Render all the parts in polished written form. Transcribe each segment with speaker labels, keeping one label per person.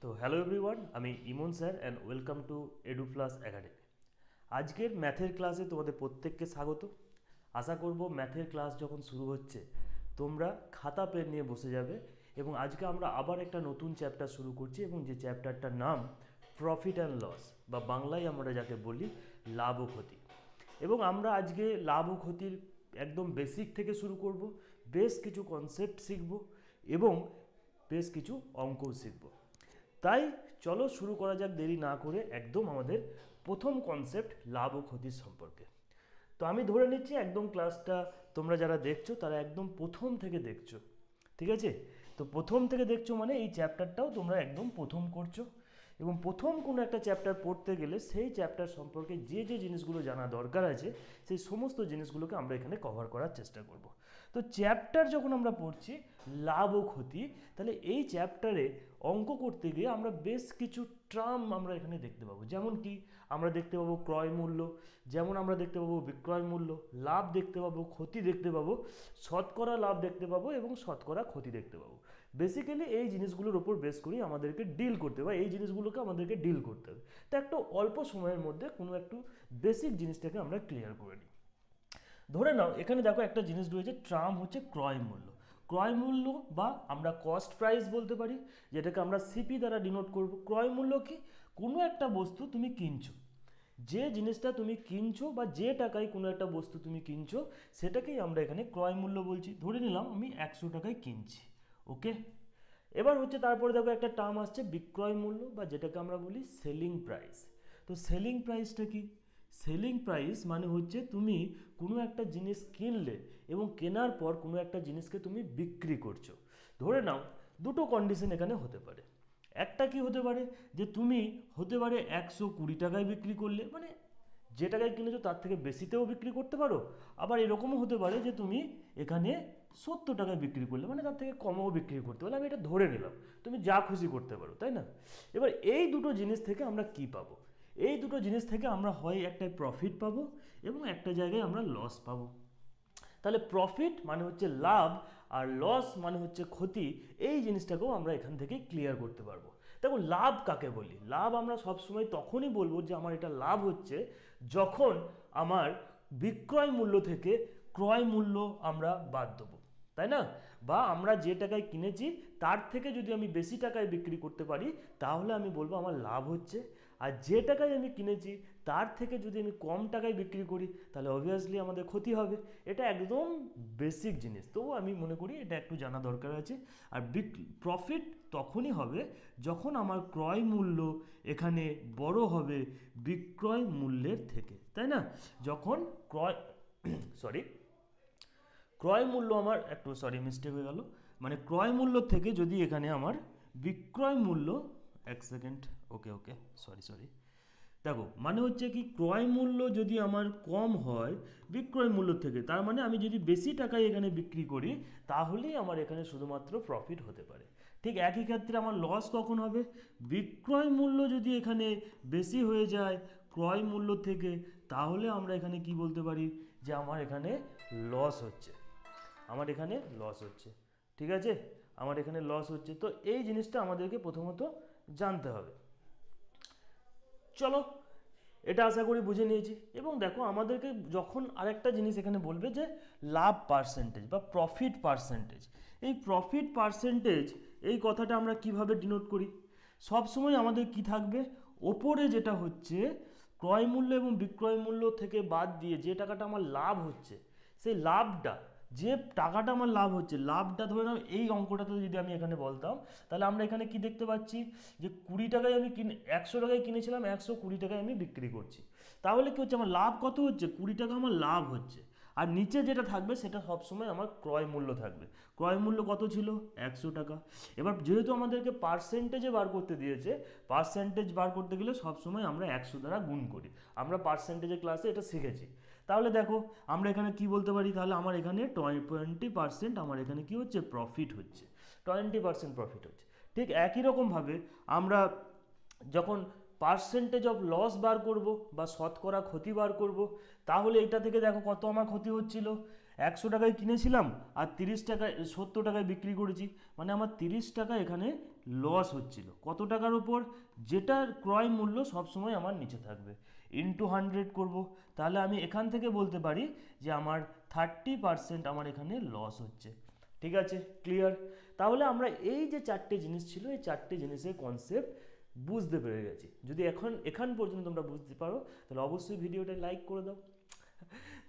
Speaker 1: তো hello everyone, আমি Emon sir and welcome to edu plus academy. আজকের ম্যাথের ক্লাসে তোমাদের প্রত্যেককে স্বাগত। আশা করব ম্যাথের ক্লাস যখন শুরু হচ্ছে তোমরা খাতা পেন নিয়ে বসে যাবে এবং আজকে আমরা আবার একটা নতুন চ্যাপ্টার শুরু করছি এবং যে চ্যাপ্টারটার নাম প্রফিট অ্যান্ড লস, বা বাংলায় আমরা যাকে বলি লাভ ও ক্ষতি। এবং আমরা আজকে লাভ ও ক্ষতির একদম বেসিক থেকে শুরু করব, বেশ কিছু কনসেপ্ট শিখব এবং বেশ কিছু অঙ্কও শিখব। তাই চলো শুরু করা যাক দেরি না করে একদম আমাদের প্রথম কনসেপ্ট লাভ ও ক্ষতির সম্পর্কে। তো আমি ধরে নিচ্ছি একদম ক্লাসটা তোমরা যারা দেখছো তারা একদম প্রথম থেকে দেখছো, ঠিক আছে? তো প্রথম থেকে দেখছো মানে এই চ্যাপ্টারটাও তোমরা একদম প্রথম করছো এবং প্রথম কোনো একটা চ্যাপ্টার পড়তে গেলে সেই চ্যাপ্টার সম্পর্কে যে যে জিনিসগুলো জানা দরকার আছে সেই সমস্ত জিনিসগুলোকে আমরা এখানে কভার করার চেষ্টা করব। তো চ্যাপ্টার যখন আমরা পড়ছি লাভ ও ক্ষতি, তাহলে এই চ্যাপ্টারে অঙ্ক করতে গিয়ে আমরা বেশ কিছু টার্ম আমরা এখানে দেখতে পাবো। যেমন কি আমরা দেখতে পাবো ক্রয় মূল্য, যেমন আমরা দেখতে পাবো বিক্রয় মূল্য, লাভ দেখতে পাবো, ক্ষতি দেখতে পাবো, শতকরা লাভ দেখতে পাবো এবং শতকরা ক্ষতি দেখতে পাবো। বেসিক্যালি এই জিনিসগুলোর ওপর বেস করেই আমাদেরকে ডিল করতে হবে, এই জিনিসগুলোকে আমাদেরকে ডিল করতে হবে। তো একটু অল্প সময়ের মধ্যে কোনো একটু বেসিক জিনিসটাকে আমরা ক্লিয়ার করে নিই। ধরে নাও এখানে দেখো একটা জিনিস রয়েছে, ট্রাম হচ্ছে ক্রয় মূল্য। ক্রয় মূল্য বা আমরা কস্ট প্রাইস বলতে পারি, যেটাকে আমরা সিপি দ্বারা ডিনোট করব। ক্রয় মূল্য কি? কোনো একটা বস্তু তুমি কিনছো, যে জিনিসটা তুমি কিনছো বা যে টাকায় কোনো একটা বস্তু তুমি কিনছো সেটাকেই আমরা এখানে ক্রয় মূল্য বলছি। ধরে নিলাম আমি 100 টাকায় কিনছি, ওকে। এবার হচ্ছে তারপরে দেখো একটা টার্ম আসছে বিক্রয় মূল্য, বা যেটাকে আমরা বলি সেলিং প্রাইস। তো সেলিং প্রাইসটা কি? সেলিং প্রাইস মানে হচ্ছে তুমি কোনো একটা জিনিস কিনলে এবং কেনার পর কোনো একটা জিনিসকে তুমি বিক্রি করছো। ধরে নাও দুটো কন্ডিশন এখানে হতে পারে। একটা কি হতে পারে, যে তুমি হতে পারে 120 টাকায় বিক্রি করলে, মানে যে টাকায় কিনেছো তার থেকে বেশিতেও বিক্রি করতে পারো। আবার এরকমও হতে পারে যে তুমি এখানে 70 টাকায় বিক্রি করলে, মানে তার থেকে কমও বিক্রি করতে পারলে। আমি এটা ধরে নিলাম, তুমি যা খুশি করতে পারো, তাই না? এবার এই দুটো জিনিস থেকে আমরা কি পাবো? এই দুটো জিনিস থেকে আমরা হয় একটাই প্রফিট পাবো এবং একটা জায়গায় আমরা লস পাবো। তাহলে প্রফিট মানে হচ্ছে লাভ আর লস মানে হচ্ছে ক্ষতি। এই জিনিসটাকেও আমরা এখান থেকে ক্লিয়ার করতে পারবো। দেখো লাভ কাকে বলি? লাভ আমরা সবসময় তখনই বলবো যে আমার এটা লাভ হচ্ছে যখন আমার বিক্রয় মূল্য থেকে ক্রয় মূল্য আমরা বাদ দেবো, তাই না? বা আমরা যে টাকায় কিনেছি তার থেকে যদি আমি বেশি টাকায় বিক্রি করতে পারি তাহলে আমি বলবো আমার লাভ হচ্ছে। আর যে টাকায় আমি কিনেছি তার থেকে যদি আমি কম টাকায় বিক্রি করি তাহলে অবভিয়াসলি আমাদের ক্ষতি হবে। এটা একদম বেসিক জিনিস, তবু আমি মনে করি এটা একটু জানা দরকার আছে। আর প্রফিট তখনই হবে যখন আমার ক্রয় মূল্য এখানে বড় হবে বিক্রয় মূল্যের থেকে, তাই না? যখন ক্রয় সরি ক্রয় মূল্য আমার একটু মিস্টেক হয়ে গেল, মানে ক্রয় মূল্য থেকে যদি এখানে আমার বিক্রয় মূল্য, এক সেকেন্ড, ওকে ওকে, সরি দেখো মানে হচ্ছে কি, ক্রয় মূল্য যদি আমার কম হয় বিক্রয় মূল্য থেকে, তার মানে আমি যদি বেশি টাকায় এখানে বিক্রি করি তাহলেই আমার এখানে শুধুমাত্র প্রফিট হতে পারে। ঠিক একই ক্ষেত্রে আমার লস কখন হবে? বিক্রয় মূল্য যদি এখানে বেশি হয়ে যায় ক্রয় মূল্য থেকে, তাহলে আমরা এখানে কি বলতে পারি, যে আমার এখানে লস হচ্ছে, আমার এখানে লস হচ্ছে, ঠিক আছে? আমার এখানে লস হচ্ছে। তো এই জিনিসটা আমাদেরকে প্রথমত জানতে হবে। চলো, এটা আশা করি বুঝে নিয়েছি। এবং দেখো আমাদেরকে যখন আরেকটা জিনিস এখানে বলবে যে লাভ পার্সেন্টেজ বা প্রফিট পার্সেন্টেজ, এই প্রফিট পার্সেন্টেজ এই কথাটা আমরা কিভাবে ডিনোট করি? সবসময় আমাদের কি থাকবে, ওপরে যেটা হচ্ছে ক্রয় মূল্য এবং বিক্রয় মূল্য থেকে বাদ দিয়ে যে টাকাটা আমার লাভ হচ্ছে, সেই লাভটা, যে টাকাটা আমার লাভ হচ্ছে, লাভটা ধরে নাও এই অঙ্কটাতে যদি আমি এখানে বলতাম, তাহলে আমরা এখানে কি দেখতে পাচ্ছি, যে 20 টাকায় আমি 100 টাকায় কিনেছিলাম, 120 টাকায় আমি বিক্রি করছি। তাহলে কি হচ্ছে, আমার লাভ কত হচ্ছে? 20 টাকা আমার লাভ হচ্ছে। আর নিচে যেটা থাকবে সেটা সবসময় আমার ক্রয় মূল্য থাকবে। ক্রয় মূল্য কত ছিল? 100 টাকা। এবার যেহেতু আমাদেরকে পার্সেন্টেজে বার করতে দিয়েছে, পার্সেন্টেজ বার করতে গেলে সবসময় আমরা 100 দ্বারা গুণ করি। আমরা পার্সেন্টেজের ক্লাসে এটা শিখেছি। তাহলে দেখো আমরা এখানে কি বলতে পারি, তাহলে আমার এখানে 20% আমার এখানে কি হচ্ছে, প্রফিট হচ্ছে, 20% প্রফিট হচ্ছে। ঠিক একই রকমভাবে আমরা যখন পার্সেন্টেজ অফ লস বার করব বা শতকরা ক্ষতি বার করব, তাহলে এটা থেকে দেখো কত আমার ক্ষতি হচ্ছিল, 100 টাকায় কিনেছিলাম আর 30 টাকায় 70 টাকায় বিক্রি করেছি, মানে আমার 30 টাকা এখানে লস হচ্ছিল। কত টাকার ওপর? যেটার ক্রয় মূল্য সবসময় আমার নিচে থাকবে, ইন্টু 100 করব। তাহলে আমি এখান থেকে বলতে পারি যে আমার 30% আমার এখানে লস হচ্ছে। ঠিক আছে, ক্লিয়ার? তাহলে আমরা এই যে 4টে জিনিস ছিল, এই 4টে জিনিসের কনসেপ্ট বুঝতে পেরে গেছি। যদি এখান পর্যন্ত তোমরা বুঝতে পারো তাহলে অবশ্যই ভিডিওটা লাইক করে দাও,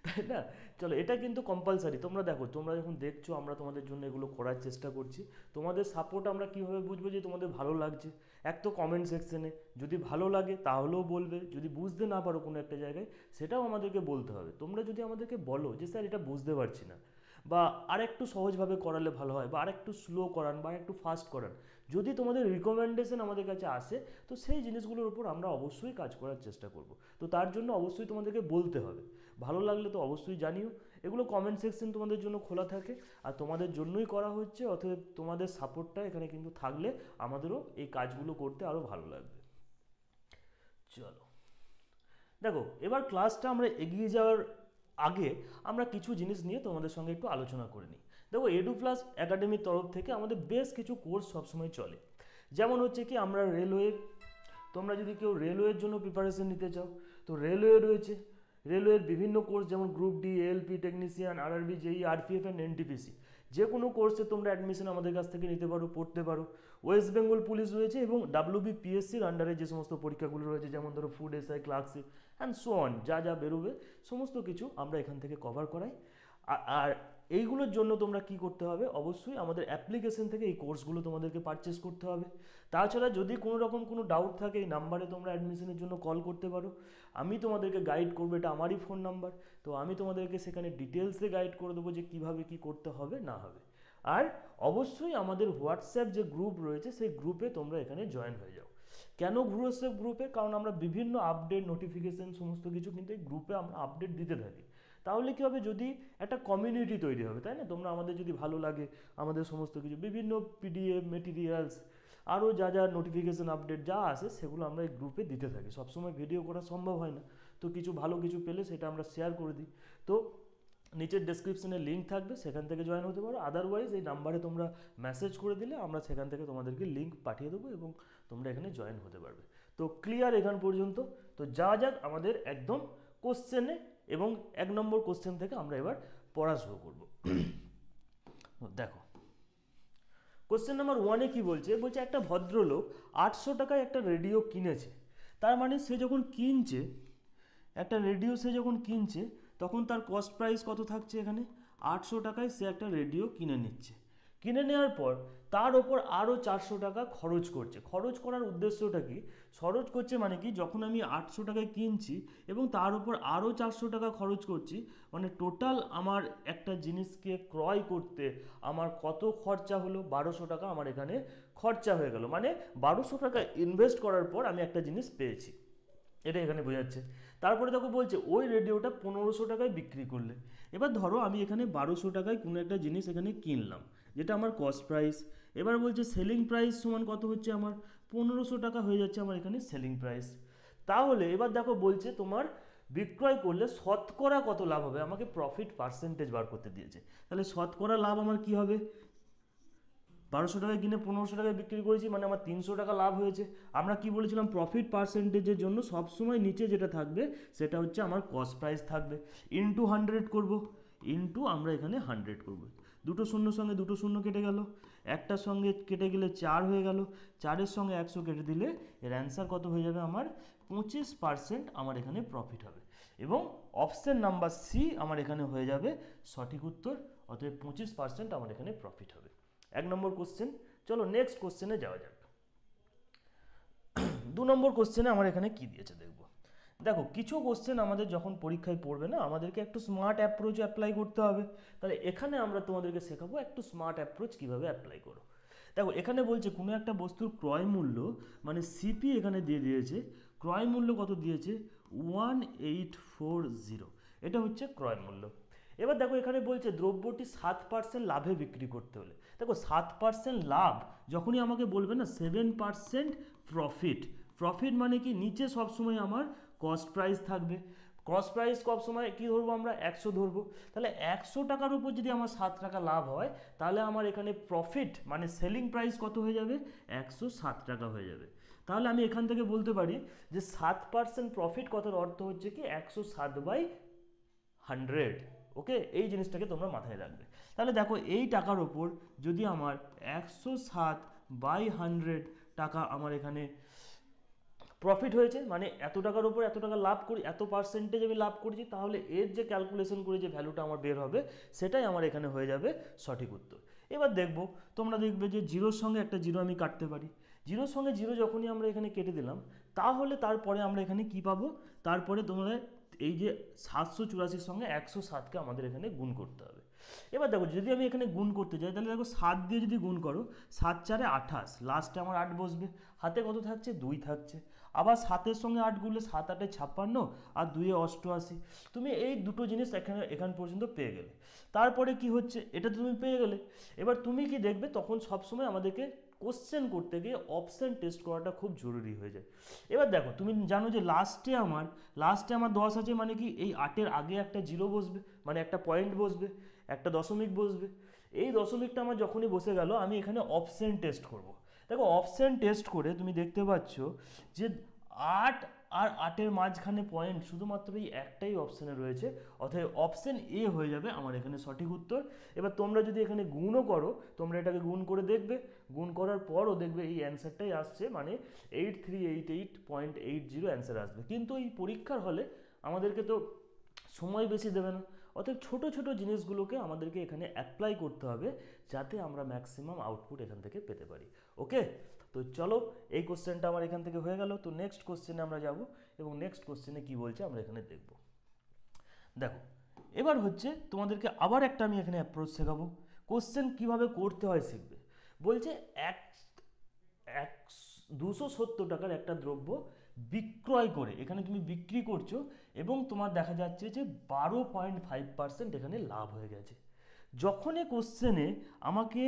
Speaker 1: তাই না? চলো, এটা কিন্তু কম্পালসারি। তোমরা দেখো, তোমরা যখন দেখছো আমরা তোমাদের জন্য এগুলো করার চেষ্টা করছি, তোমাদের সাপোর্ট আমরা কীভাবে বুঝবো যে তোমাদের ভালো লাগছে? এক তো কমেন্ট সেকশনে যদি ভালো লাগে তাহলেও বলবে, যদি বুঝতে না পারো কোনো একটা জায়গায় সেটাও আমাদেরকে বলতে হবে। তোমরা যদি আমাদেরকে বলো যে স্যার এটা বুঝতে পারছি না, বা আরেকটু সহজভাবে করালে ভালো হয়, বা আরেকটু স্লো করান, বা একটু ফাস্ট করান, যদি তোমাদের রিকমেন্ডেশন আমাদের কাছে আসে, তো সেই জিনিসগুলোর উপর আমরা অবশ্যই কাজ করার চেষ্টা করব। তো তার জন্য অবশ্যই তোমাদেরকে বলতে হবে। ভালো লাগলে তো অবশ্যই জানিও। এগুলো কমেন্ট সেকশন তোমাদের জন্য খোলা থাকে, আর তোমাদের জন্যই করা হচ্ছে। অতএব তোমাদের সাপোর্টটা এখানে কিন্তু থাকলে আমাদেরও এই কাজগুলো করতে আরও ভালো লাগবে। চলো দেখো, এবার ক্লাসটা আমরা এগিয়ে যাওয়ার আগে আমরা কিছু জিনিস নিয়ে তোমাদের সঙ্গে একটু আলোচনা করে নিই। দেখো, এডুপ্লাস একাডেমির তরফ থেকে আমাদের বেশ কিছু কোর্স সবসময় চলে। যেমন হচ্ছে কি, আমরা রেলওয়ে, তোমরা যদি কেউ রেলওয়ের জন্য প্রিপারেশন নিতে চাও তো রেলওয়ে রয়েছে। রেলওয়ের বিভিন্ন কোর্স, যেমন group D, ALP technician, RRB, JE, RPF and NTPC, যে কোনো কোর্সে তোমরা অ্যাডমিশন আমাদের কাছ থেকে নিতে পারো, পড়তে পারো। ওয়েস্ট বেঙ্গল পুলিশ রয়েছে, এবং ডাব্লিউবিপিএসসির আন্ডারে যে সমস্ত পরীক্ষাগুলো রয়েছে, যেমন ধরো food SI, clerkship and so on, যা যা বেরোবে সমস্ত কিছু আমরা এখান থেকে কভার করাই। আর এইগুলোর জন্য তোমরা কি করতে হবে? অবশ্যই আমাদের অ্যাপ্লিকেশন থেকে এই কোর্সগুলো তোমাদেরকে পারচেস করতে হবে। তাছাড়া যদি কোনো রকম কোনো ডাউট থাকে, এই নাম্বারে তোমরা অ্যাডমিশনের জন্য কল করতে পারো। আমি তোমাদেরকে গাইড করবো, এটা আমারই ফোন নাম্বার। তো আমি তোমাদেরকে সেখানে ডিটেলসে গাইড করে দেবো যে কীভাবে কী করতে হবে না হবে। আর অবশ্যই আমাদের হোয়াটসঅ্যাপ যে গ্রুপ রয়েছে, সেই গ্রুপে তোমরা এখানে জয়েন হয়ে যাও। কেন হোয়াটসঅ্যাপ গ্রুপে? কারণ আমরা বিভিন্ন আপডেট, নোটিফিকেশন সমস্ত কিছু কিন্তু এই গ্রুপে আমরা আপডেট দিতে থাকি। তাহলে কী হবে? যদি একটা কমিউনিটি তৈরি হবে, তাই না? তোমরা আমাদের যদি ভালো লাগে, আমাদের সমস্ত কিছু বিভিন্ন পিডিএফ মেটেরিয়ালস, আরও যা যা নোটিফিকেশান আপডেট যা আসে সেগুলো আমরা এই গ্রুপে দিতে থাকি। সবসময় ভিডিও করা সম্ভব হয় না, তো কিছু ভালো কিছু পেলে সেটা আমরা শেয়ার করে দিই। তো নিচের ডেসক্রিপশনে লিঙ্ক থাকবে, সেখান থেকে জয়েন হতে পারো। আদারওয়াইজ এই নাম্বারে তোমরা মেসেজ করে দিলে আমরা সেখান থেকে তোমাদেরকে লিঙ্ক পাঠিয়ে দেবো, এবং তোমরা এখানে জয়েন হতে পারবে। তো ক্লিয়ার এখান পর্যন্ত? তো যা যাক আমাদের একদম কোশ্চেনে, এবং 1 নম্বর কোশ্চেন থেকে আমরা এবার পড়া শুরু করব। দেখো, কোশ্চেন নাম্বার 1-এ কী বলছে? বলছে একটা ভদ্রলোক 800 টাকায় একটা রেডিও কিনেছে। তার মানে সে যখন কিনছে, একটা রেডিও সে যখন কিনছে, তখন তার কস্ট প্রাইস কত থাকছে? এখানে 800 টাকায় সে একটা রেডিও কিনে নিচ্ছে। কিনে নেওয়ার পর তার ওপর আরও 400 টাকা খরচ করছে। খরচ করার উদ্দেশ্যটা কি? খরচ করছে মানে কি, যখন আমি 800 টাকায় কিনছি এবং তার উপর আরও 400 টাকা খরচ করছি, মানে টোটাল আমার একটা জিনিসকে ক্রয় করতে আমার কত খরচা হলো? 1200 টাকা আমার এখানে খরচা হয়ে গেল। মানে 1200 টাকা ইনভেস্ট করার পর আমি একটা জিনিস পেয়েছি, এটা এখানে বোঝাচ্ছে। তারপরে দেখো বলছে ওই রেডিওটা 1500 টাকায় বিক্রি করলে। এবার ধরো আমি এখানে 1200 টাকায় কোনো একটা জিনিস এখানে কিনলাম, যেটা আমার কস্ট প্রাইস। এবার বলছে সেলিং প্রাইস সমান কত হচ্ছে? আমার 1500 টাকা হয়ে যাচ্ছে আমার এখানে সেলিং প্রাইস। তাহলে এবার দেখো বলছে তোমার বিক্রয় করলে শতকরা কত লাভ হবে? আমাকে প্রফিট পার্সেন্টেজ বার করতে দিয়েছে। তাহলে শতকরা লাভ আমার কি হবে? 1200 টাকায় কিনে 1500 টাকায় বিক্রি করেছি, মানে আমার 300 টাকা লাভ হয়েছে। আমরা কি বলেছিলাম? প্রফিট পার্সেন্টেজের জন্য সবসময় নিচে যেটা থাকবে সেটা হচ্ছে আমার কস্ট প্রাইস থাকবে। ইন্টু 100 করব, ইন্টু আমরা এখানে 100 করব। দুটো শূন্যর সঙ্গে দুটো শূন্য কেটে গেল, একটার সঙ্গে কেটে গেলে 4 হয়ে গেল, 4-এর সঙ্গে 100 কেটে দিলে এর অ্যান্সার কত হয়ে যাবে? আমার 25% আমার এখানে প্রফিট হবে। এবং অপশন নাম্বার সি আমার এখানে হয়ে যাবে সঠিক উত্তর। অতএব 25% আমার এখানে প্রফিট হবে। 1 নম্বর কোশ্চেন। চলো নেক্সট কোশ্চেনে যাওয়া যাক। 2 নম্বর কোশ্চেনে আমার এখানে কি দিয়েছে দেখবো। দেখো, কিছু কোশ্চেন আমাদের যখন পরীক্ষায় পড়বে না, আমাদেরকে একটু স্মার্ট অ্যাপ্রোচ অ্যাপ্লাই করতে হবে। তাহলে এখানে আমরা তোমাদেরকে শেখাবো একটু স্মার্ট অ্যাপ্রোচ কীভাবে অ্যাপ্লাই করো। দেখো, এখানে বলছে কোনো একটা বস্তুর ক্রয় মূল্য, মানে সিপি এখানে দিয়ে দিয়েছে। ক্রয় মূল্য কত দিয়েছে? 1840। এটা হচ্ছে ক্রয় মূল্য। এবার দেখো এখানে বলছে দ্রব্যটি 7% লাভে বিক্রি করতে হলে। দেখো 7% লাভ যখনই আমাকে বলবে না, 7% প্রফিট। প্রফিট মানে কি? নিচে সবসময় আমার কস্ট প্রাইস থাকবে। ক্রস প্রাইস সব সময় কী ধরবো আমরা 100 ধরবো। তাহলে 100 টাকার উপর যদি আমার 7 টাকা লাভ হয় তাহলে আমার এখানে প্রফিট মানে সেলিং প্রাইস কত হয়ে যাবে, 107 টাকা হয়ে যাবে। তাহলে আমি এখান থেকে বলতে পারি যে 7% প্রফিট কথার অর্থ হচ্ছে কি 107/100। ওকে, এই জিনিসটাকে তোমরা মাথায় রাখবে। তাহলে দেখো এই টাকার ওপর যদি আমার 107/100 টাকা আমার এখানে প্রফিট হয়েছে, মানে এত টাকার উপর এত টাকা লাভ করি, এত পার্সেন্টেজ আমি লাভ করেছি, তাহলে এর যে ক্যালকুলেশন করে যে ভ্যালুটা আমার বের হবে সেটাই আমার এখানে হয়ে যাবে সঠিক উত্তর। এবার দেখবো, তোমরা দেখবে যে জিরোর সঙ্গে একটা জিরো আমি কাটতে পারি। জিরোর সঙ্গে জিরো যখনই আমরা এখানে কেটে দিলাম তাহলে তারপরে আমরা এখানে কি পাবো, তারপরে তোমরা এই যে 784 সঙ্গে 107কে আমাদের এখানে গুণ করতে হবে। এবার দেখো যদি আমি এখানে গুণ করতে যাই তাহলে দেখো 7 দিয়ে যদি গুণ করো, 7 4 28, লাস্টে আমার 8 বসবে, হাতে কত থাকছে 2 থাকছে। আবার 7-এর সঙ্গে 8 গুণলে 7 8 56 আর 2 88। তুমি এই দুটো জিনিস এখান পর্যন্ত পেয়ে গেলে। তারপরে কি হচ্ছে, এটা তুমি পেয়ে গেলে। এবার তুমি কি দেখবে, তখন সবসময় আমাদেরকে কোশ্চেন করতে গিয়ে অপশান টেস্ট করাটা খুব জরুরি হয়ে যায়। এবার দেখো তুমি জানো যে লাস্টে আমার 10 আছে, মানে কি এই 8-এর আগে একটা জিরো বসবে, মানে একটা পয়েন্ট বসবে, একটা দশমিক বসবে। এই দশমিকটা আমার যখনই বসে গেল আমি এখানে অপশান টেস্ট করব। দেখো অপশান টেস্ট করে তুমি দেখতে পাচ্ছ যে 8 আর 8-এর মাঝখানে পয়েন্ট শুধুমাত্র এই একটাই অপশানে রয়েছে, অর্থাৎ অপশান এ হয়ে যাবে আমার এখানে সঠিক উত্তর। এবার তোমরা যদি এখানে গুণও করো, তোমরা এটাকে গুণ করে দেখবে, গুণ করার পরও দেখবে এই অ্যান্সারটাই আসছে, মানে 8388.80 অ্যান্সার আসবে। কিন্তু এই পরীক্ষার হলে আমাদেরকে তো সময় বেশি দেবে না, অতএব ছোট ছোট জিনিসগুলোকে আমাদেরকে এখানে অ্যাপ্লাই করতে হবে যাতে আমরা ম্যাক্সিমাম আউটপুট এখান থেকে পেতে পারি। ওকে, তো চলো এই কোশ্চেনটা আমার এখান থেকে হয়ে গেল। তো নেক্সট কোশ্চেনে আমরা যাব এবং নেক্সট কোশ্চেনে কি বলছে আমরা এখানে দেখব। দেখো এবার হচ্ছে তোমাদেরকে আবার একটা আমি এখানে অ্যাপ্রোচ শেখাবো, কোশ্চেন কিভাবে করতে হয় শিখবে। বলছে 270 টাকার একটা দ্রব্য বিক্রয় করে এখানে তুমি বিক্রি করছো এবং তোমার দেখা যাচ্ছে যে 12.5% এখানে লাভ হয়ে গেছে। যখন এই কোশ্চেনে আমাকে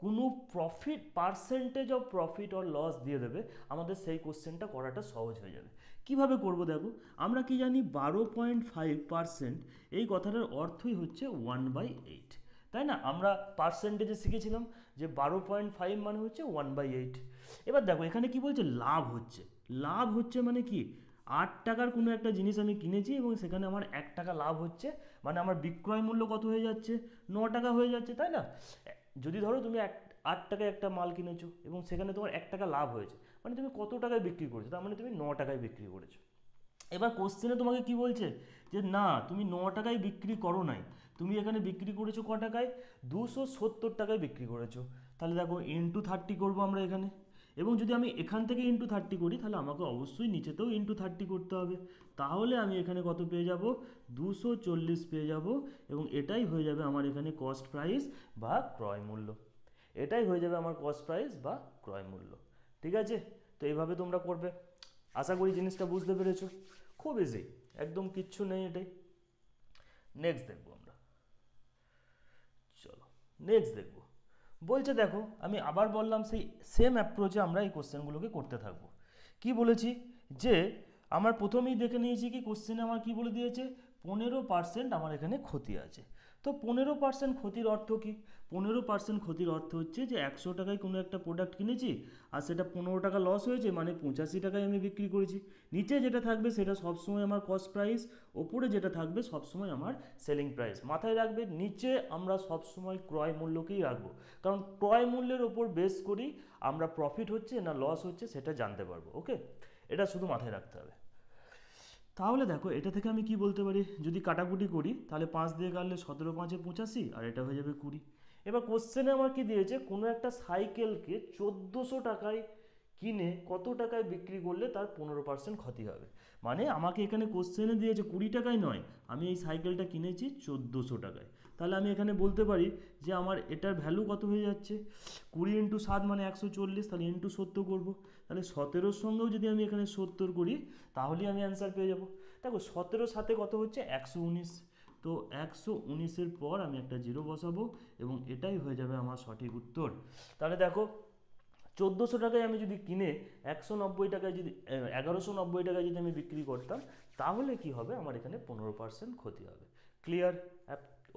Speaker 1: কোনো profit percentage of profit or loss দিয়ে দেবে, আমাদের সেই কোশ্চেনটা করাটা সহজ হয়ে যাবে। কিভাবে করব দেখো, আমরা কি জানি 12.5% এই কথাটার অর্থই হচ্ছে 1/8, তাই না? আমরা পার্সেন্টেজে শিখেছিলাম যে 12.5 মানে হচ্ছে 1/8। এবার দেখো এখানে কি বলছে, লাভ হচ্ছে। লাভ হচ্ছে মানে কি, 8 টাকার কোনো একটা জিনিস আমি কিনেছি এবং সেখানে আমার 1 টাকা লাভ হচ্ছে, মানে আমার বিক্রয় মূল্য কত হয়ে যাচ্ছে, 9 টাকা হয়ে যাচ্ছে, তাই না? যদি ধরো তুমি 8 টাকায় একটা মাল কিনেছো এবং সেখানে তোমার 1 টাকা লাভ হয়েছে, মানে তুমি কত টাকায় বিক্রি করেছো, তার মানে তুমি 9 টাকায় বিক্রি করেছো। এবার কোশ্চেনে তোমাকে কি বলছে যে না, তুমি 9 টাকায় বিক্রি করো নাই, তুমি এখানে বিক্রি করেছো ক টাকায়, 270 টাকায় বিক্রি করেছো। তাহলে দেখো ইন্টু 30 করবো আমরা এখানে, এবং যদি আমি এখান থেকে ইন্টু 30 করি তাহলে আমাকে অবশ্যই নিচেতেও ইন্টু 30 করতে হবে। তাহলে আমি এখানে কত পেয়ে যাব, 240 পেয়ে যাব, এবং এটাই হয়ে যাবে আমার এখানে কস্ট প্রাইস বা ক্রয় মূল্য। এটাই হয়ে যাবে আমার কস্ট প্রাইস বা ক্রয় মূল্য। ঠিক আছে, তো এইভাবে তোমরা করবে। আশা করি জিনিসটা বুঝতে পেরেছো, খুব ইজি, একদম কিচ্ছু নেই এটাই। নেক্সট দেখবো আমরা, চলো নেক্সট দেখবো। বলছে দেখো আমি আবার বললাম সেই সেম অ্যাপ্রোচে আমরা এই কোশ্চেনগুলোকে করতে থাকবো। কি বলেছি যে আমার প্রথমেই দেখে নিয়েছি কি কোশ্চেনে আমার কি বলে দিয়েছে, 15% আমার এখানে ক্ষতি আছে। তো 15% ক্ষতির অর্থ কি, 15% ক্ষতির অর্থ হচ্ছে যে 100 টাকায় কোনো একটা প্রোডাক্ট কিনেছি আর সেটা 15 টাকা লস হয়েছে, মানে 85 টাকায় আমি বিক্রি করেছি। নিচে যেটা থাকবে সেটা সবসময় আমার কস্ট প্রাইস, ওপরে যেটা থাকবে সবসময় আমার সেলিং প্রাইস। মাথায় রাখবে নিচে আমরা সবসময় ক্রয় মূল্যকেই রাখবো, কারণ ক্রয় মূল্যের ওপর বেস করি আমরা প্রফিট হচ্ছে না লস হচ্ছে সেটা জানতে পারবো। ওকে, এটা শুধু মাথায় রাখতে হবে। তাহলে দেখো এটা থেকে আমি কি বলতে পারি, যদি কাটাকুটি করি তাহলে 5 দিয়ে কাটলে 17 5 85 আর এটা হয়ে যাবে 20। এবার কোশ্চেনে আমার কি দিয়েছে, কোনো একটা সাইকেলকে 1400 টাকায় কিনে কত টাকায় বিক্রি করলে তার 15% ক্ষতি হবে। মানে আমাকে এখানে কোশ্চেনে দিয়েছে 20 টাকায় নয়, আমি এই সাইকেলটা কিনেছি 1400 টাকায়। তাহলে আমি এখানে বলতে পারি যে আমার এটার ভ্যালু কত হয়ে যাচ্ছে, 20 × 7 মানে 140, তাহলে ইন্টু 70 করবো। তাহলে 17-র সঙ্গেও যদি আমি এখানে 70 করি তাহলেই আমি অ্যান্সার পেয়ে যাব। দেখো 17-র সাথে কত হচ্ছে 119, তো 119-এর পর আমি একটা জিরো বসাবো এবং এটাই হয়ে যাবে আমার সঠিক উত্তর। তাহলে দেখো 1400 টাকায় আমি যদি কিনে 190 টাকায় যদি 1190 টাকায় যদি আমি বিক্রি করতাম, তাহলে কি হবে, আমার এখানে 15% ক্ষতি হবে। ক্লিয়ার?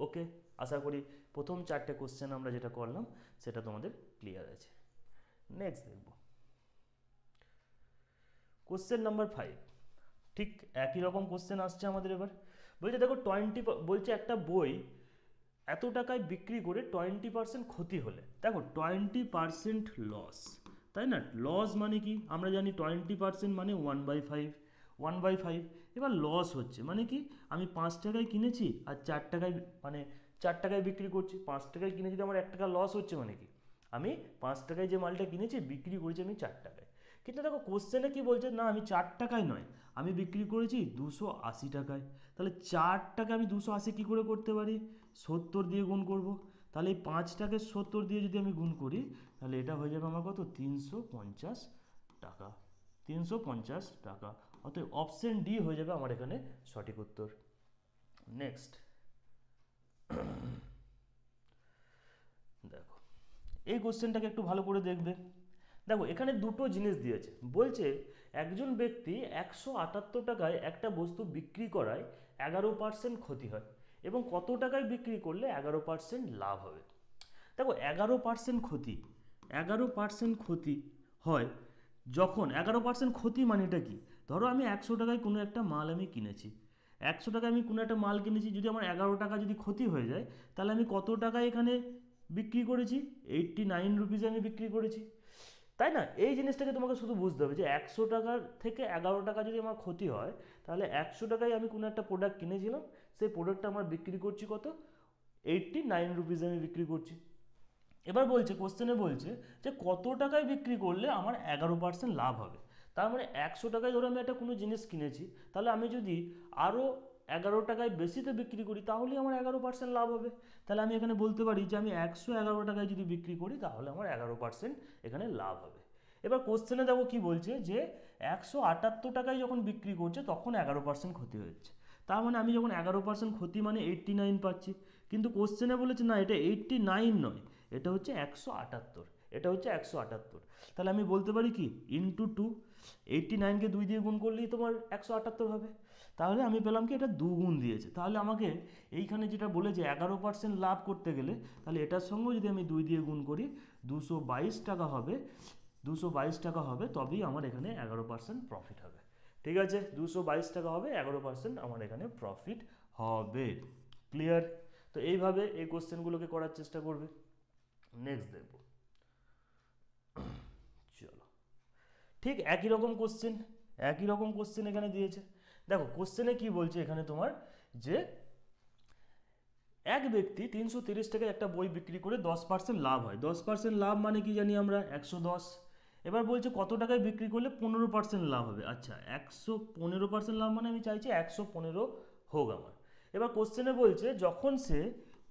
Speaker 1: ওকে, আশা করি প্রথম 4টে কোশ্চেন আমরা যেটা করলাম সেটা তোমাদের ক্লিয়ার আছে। নেক্সট দেখব কোশ্চেন নাম্বার 5। ঠিক একই রকম কোশ্চেন আসছে আমাদের এবার। বলছে দেখো বলছে একটা বই এত টাকায় বিক্রি করে 20% ক্ষতি হলে, দেখো 20% লস, তাই না? লস মানে কি আমরা জানি, 20% মানে 1/5, 1/5। এবার লস হচ্ছে মানে কি, আমি 5 টাকায় কিনেছি আর 4 টাকায়, মানে 4 টাকায় বিক্রি করছি। 5 টাকায় কিনে যদি আমার 1 টাকা লস হচ্ছে মানে কি, আমি 5 টাকায় যে মালটা কিনেছি বিক্রি করেছি আমি 4 টাকায়। কিন্তু দেখো কোশ্চেনে কি বলছে, না আমি 4 টাকায় নয়, আমি বিক্রি করেছি 280 টাকায়। তাহলে 4 টাকা আমি 280 কী করে করতে পারি, 70 দিয়ে গুণ করব। তাহলে এই 5 টাকে 70 দিয়ে যদি আমি গুণ করি, তাহলে এটা হয়ে যাবে আমার কত, 350 টাকা। 350 টাকা, অতএব অপশন ডি হয়ে যাবে আমার এখানে সঠিক উত্তর। নেক্সট দেখো এই কোশ্চেনটাকে একটু ভালো করে দেখবে। দেখো এখানে দুটো জিনিস দিয়েছে, বলছে একজন ব্যক্তি 178 টাকায় একটা বস্তু বিক্রি করায় 11% ক্ষতি হয় এবং কত টাকায় বিক্রি করলে 11% লাভ হবে। দেখো 11% ক্ষতি, 11% ক্ষতি হয় যখন, 11% ক্ষতি মানেটা কি, ধরো আমি 100 টাকায় কোনো একটা মাল আমি কিনেছি, 100 টাকায় আমি কোনো একটা মাল কিনেছি, যদি আমার 11 টাকা যদি ক্ষতি হয়ে যায়, তাহলে আমি কত টাকায় এখানে বিক্রি করেছি, 89 রুপিসে আমি বিক্রি করেছি, তাই না? এই জিনিসটাকে তোমাকে শুধু বুঝতে হবে যে 100 টাকার থেকে 11 টাকা যদি আমার ক্ষতি হয়, তাহলে 100 টাকায় আমি কোনো একটা প্রোডাক্ট কিনেছিলাম, সেই প্রোডাক্টটা আমার বিক্রি করছি কত, 89 রুপিসে আমি বিক্রি করছি। এবার বলছে কোশ্চেনে বলছে যে কত টাকায় বিক্রি করলে আমার 11% লাভ হবে। তার মানে 100 টাকায় ধরো আমি একটা কোনো জিনিস কিনেছি, তাহলে আমি যদি আরও 11 টাকায় বেশিতে বিক্রি করি তাহলেই আমার 11% লাভ হবে। তাহলে আমি এখানে বলতে পারি যে আমি 111 টাকায় যদি বিক্রি করি তাহলে আমার 11% এখানে লাভ হবে। এবার কোশ্চেনে দেখো কি বলছে যে 178 টাকায় যখন বিক্রি করছে তখন 11% ক্ষতি হচ্ছে। তার মানে আমি যখন 11% ক্ষতি মানে 89 পাচ্ছি, কিন্তু কোশ্চেনে বলেছে না এটা 89 নয়, এটা হচ্ছে 178, এটা হচ্ছে 178। তাহলে আমি বলতে পারি কি ইন্টু 2, 89কে 2 দিয়ে গুণ করলেই তোমার 178 হবে। তাহলে আমি পেলাম কি এটা দুগুণ দিয়েছে। তাহলে আমাকে এইখানে যেটা বলেছে 11% লাভ করতে গেলে, তাহলে এটার সঙ্গেও যদি আমি 2 দিয়ে গুণ করি 222 টাকা হবে, 222 টাকা হবে, তবেই আমার এখানে 11% প্রফিট হবে। ঠিক আছে, 222 টাকা হবে, 11% আমার এখানে প্রফিট হবে। ক্লিয়ার? তো এইভাবে এই কোশ্চেনগুলোকে করার চেষ্টা করবে। নেক্সট দেখব, চলো ঠিক একই রকম কোশ্চেন, একই রকম কোশ্চেন এখানে দিয়েছে। দেখো কোশ্চেনে কি বলছে এখানে তোমার, যে এক ব্যক্তি 330 টাকায় একটা বই বিক্রি করে 10% লাভ হয়। 10% লাভ মানে কি জানি আমরা, 110। এবার বলছে কত টাকায় বিক্রি করলে 15% লাভ হবে। আচ্ছা 115% লাভ মানে আমি চাইছি 115 হোক আমার। এবার কোশ্চেনে বলছে যখন সে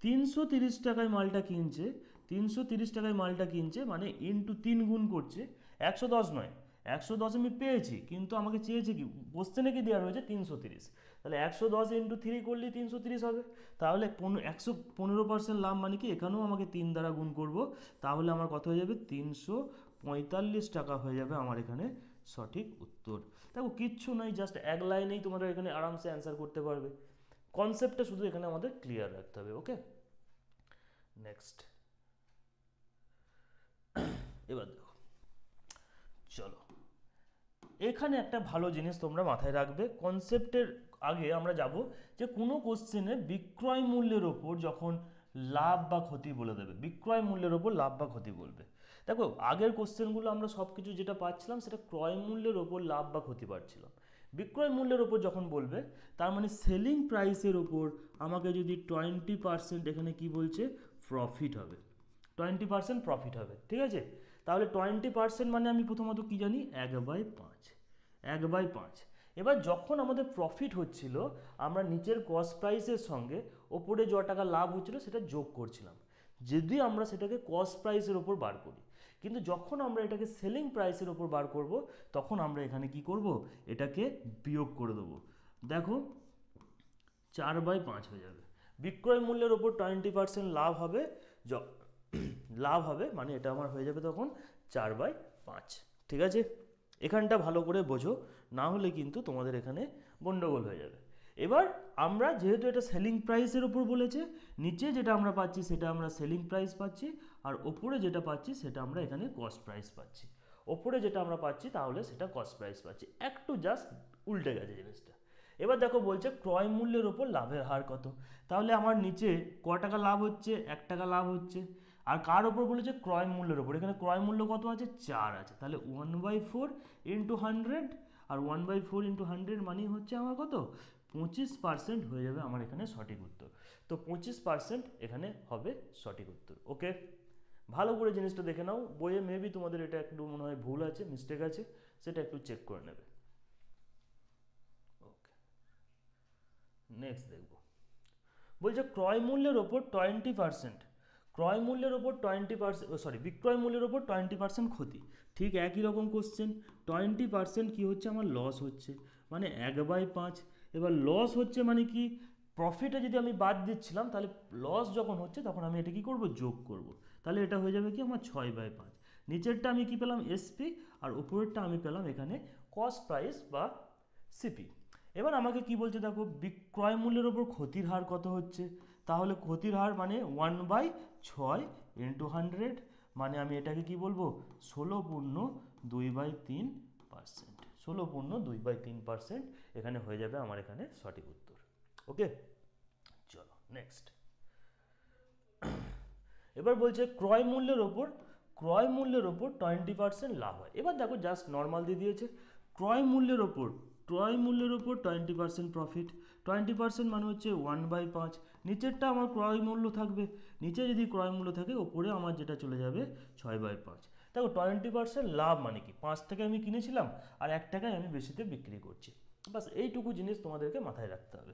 Speaker 1: 330 টাকায় মালটা কিনছে, 330 টাকায় মালটা কিনছে মানে ইন্টু 3 গুণ করছে, 110 নয়, 110 আমি পেয়েছি, কিন্তু আমাকে চেয়েছে কি, কোশ্চেনে কি দেওয়া রয়েছে 330, তাহলে 110 ইন্টু 3 করলেই 330 হবে। তাহলে 115% লাভ মানে কি, এখানেও আমাকে 3 দ্বারা গুণ করব, তাহলে আমার কত হয়ে যাবে, 345 টাকা হয়ে যাবে আমার এখানে সঠিক উত্তর। দেখো কিচ্ছু নয়, জাস্ট এক লাইনেই তোমরা এখানে আরামসে অ্যান্সার করতে পারবে। কনসেপ্টটা শুধু এখানে আমাদের ক্লিয়ার রাখতে হবে। ওকে, নেক্সট এবার দেখো, চলো এখানে একটা ভালো জিনিস তোমরা মাথায় রাখবে। কনসেপ্টের আগে আমরা যাব যে কোনো কোশ্চেনে বিক্রয় মূল্যের ওপর যখন লাভ বা ক্ষতি বলে দেবে, বিক্রয় মূল্যের ওপর লাভ বা ক্ষতি বলবে। দেখো আগের কোশ্চেনগুলো আমরা সব কিছু যেটা পাচ্ছিলাম সেটা ক্রয় মূল্যের ওপর লাভ বা ক্ষতি পাচ্ছিলাম। বিক্রয় মূল্যের ওপর যখন বলবে, তার মানে সেলিং প্রাইসের ওপর আমাকে যদি 20% এখানে কি বলছে, প্রফিট হবে, 20% প্রফিট হবে। ঠিক আছে, তাহলে 20% মানে আমি প্রথমত কি জানি, 1/5, 1/5। এবার যখন আমাদের প্রফিট হচ্ছিল, আমরা নিচের কস্ট প্রাইসের সঙ্গে ওপরে য টাকা লাভ হচ্ছিল সেটা যোগ করছিলাম, যদি আমরা সেটাকে কস্ট প্রাইসের ওপর বার করি। কিন্তু যখন আমরা এটাকে সেলিং প্রাইসের ওপর বার করব, তখন আমরা এখানে কি করব, এটাকে বিয়োগ করে দেবো। দেখো 4/5 হয়ে যাবে। বিক্রয় মূল্যের ওপর 20% লাভ হবে, লাভ হবে মানে এটা আমার হয়ে যাবে তখন 4/5। ঠিক আছে, এখানটা ভালো করে বোঝো, না হলে কিন্তু তোমাদের এখানে গন্ডগোল হয়ে যাবে। এবার আমরা যেহেতু এটা সেলিং প্রাইসের ওপর বলেছে, নিচে যেটা আমরা পাচ্ছি সেটা আমরা সেলিং প্রাইস পাচ্ছি, আর ওপরে যেটা পাচ্ছি সেটা আমরা এখানে কস্ট প্রাইস পাচ্ছি। ওপরে যেটা আমরা পাচ্ছি তাহলে সেটা কস্ট প্রাইস পাচ্ছি, একটু জাস্ট উল্টে গেছে জিনিসটা। এবার দেখো বলছে ক্রয় মূল্যের ওপর লাভের হার কত, তাহলে আমার নিচে ক টাকা লাভ হচ্ছে, 1 টাকা লাভ হচ্ছে, আর কার ওপর বলেছে ক্রয় মূল্যের ওপর, এখানে ক্রয় মূল্য কত আছে 4 আছে, তাহলে 1/4 ইন্টু 100, আর 1/4 ইন্টু 100 মানেই হচ্ছে আমার কত 25% হয়ে যাবে আমার এখানে সঠিক উত্তর। তো 25% এখানে হবে সঠিক উত্তর। ওকে, ভালো করে জিনিসটা দেখে নাও, বইয়ে মেবি তোমাদের এটা একটু মনে হয় ভুল আছে, মিস্টেক আছে, সেটা একটু চেক করে নেবে। ওকে, নেক্সট দেখবো, বলছে ক্রয় মূল্যের ওপর 20%, ক্রয় মূল্যের ওপর 20%, বিক্রয় মূল্যের ওপর 20% ক্ষতি। ঠিক একই রকম কোশ্চেন, 20% কী হচ্ছে আমার লস হচ্ছে, মানে 1/5। এবার লস হচ্ছে মানে কি, প্রফিটে যদি আমি বাদ দিচ্ছিলাম, তাহলে লস যখন হচ্ছে তখন আমি এটা কী করব, যোগ করব, তাহলে এটা হয়ে যাবে কি আমার 6/5। নিচেরটা আমি কি পেলাম এসপি, আর উপরেরটা আমি পেলাম এখানে কস্ট প্রাইস বা সিপি। এবার আমাকে কি বলছে দেখো, বিক্রয় মূল্যের ওপর ক্ষতির হার কত হচ্ছে, তাহলে ক্ষতির হার মানে 1/6 ইন্টু 100, মানে আমি এটাকে কি বলবো 16/2/3%, 16/2/3% এখানে হয়ে যাবে আমার এখানে সঠিক উত্তর। ওকে, চলো নেক্সট। এবার বলছে ক্রয় মূল্যের ওপর 20% লাভ হয়। এবার দেখো জাস্ট নর্মাল দিয়ে দিয়েছে, ক্রয় মূল্যের ওপর 20% প্রফিট, 20% মানে হচ্ছে 1/5, নিচেরটা আমার ক্রয় মূল্য থাকবে, নিচে যদি ক্রয় মূল্য থাকে ওপরে আমার যেটা চলে যাবে 6/5। দেখো 20% লাভ মানে কি, 5 টাকায় আমি কিনেছিলাম আর 1 টাকায় আমি বেশিতে বিক্রি করছি, বাস এইটুকু জিনিস তোমাদেরকে মাথায় রাখতে হবে।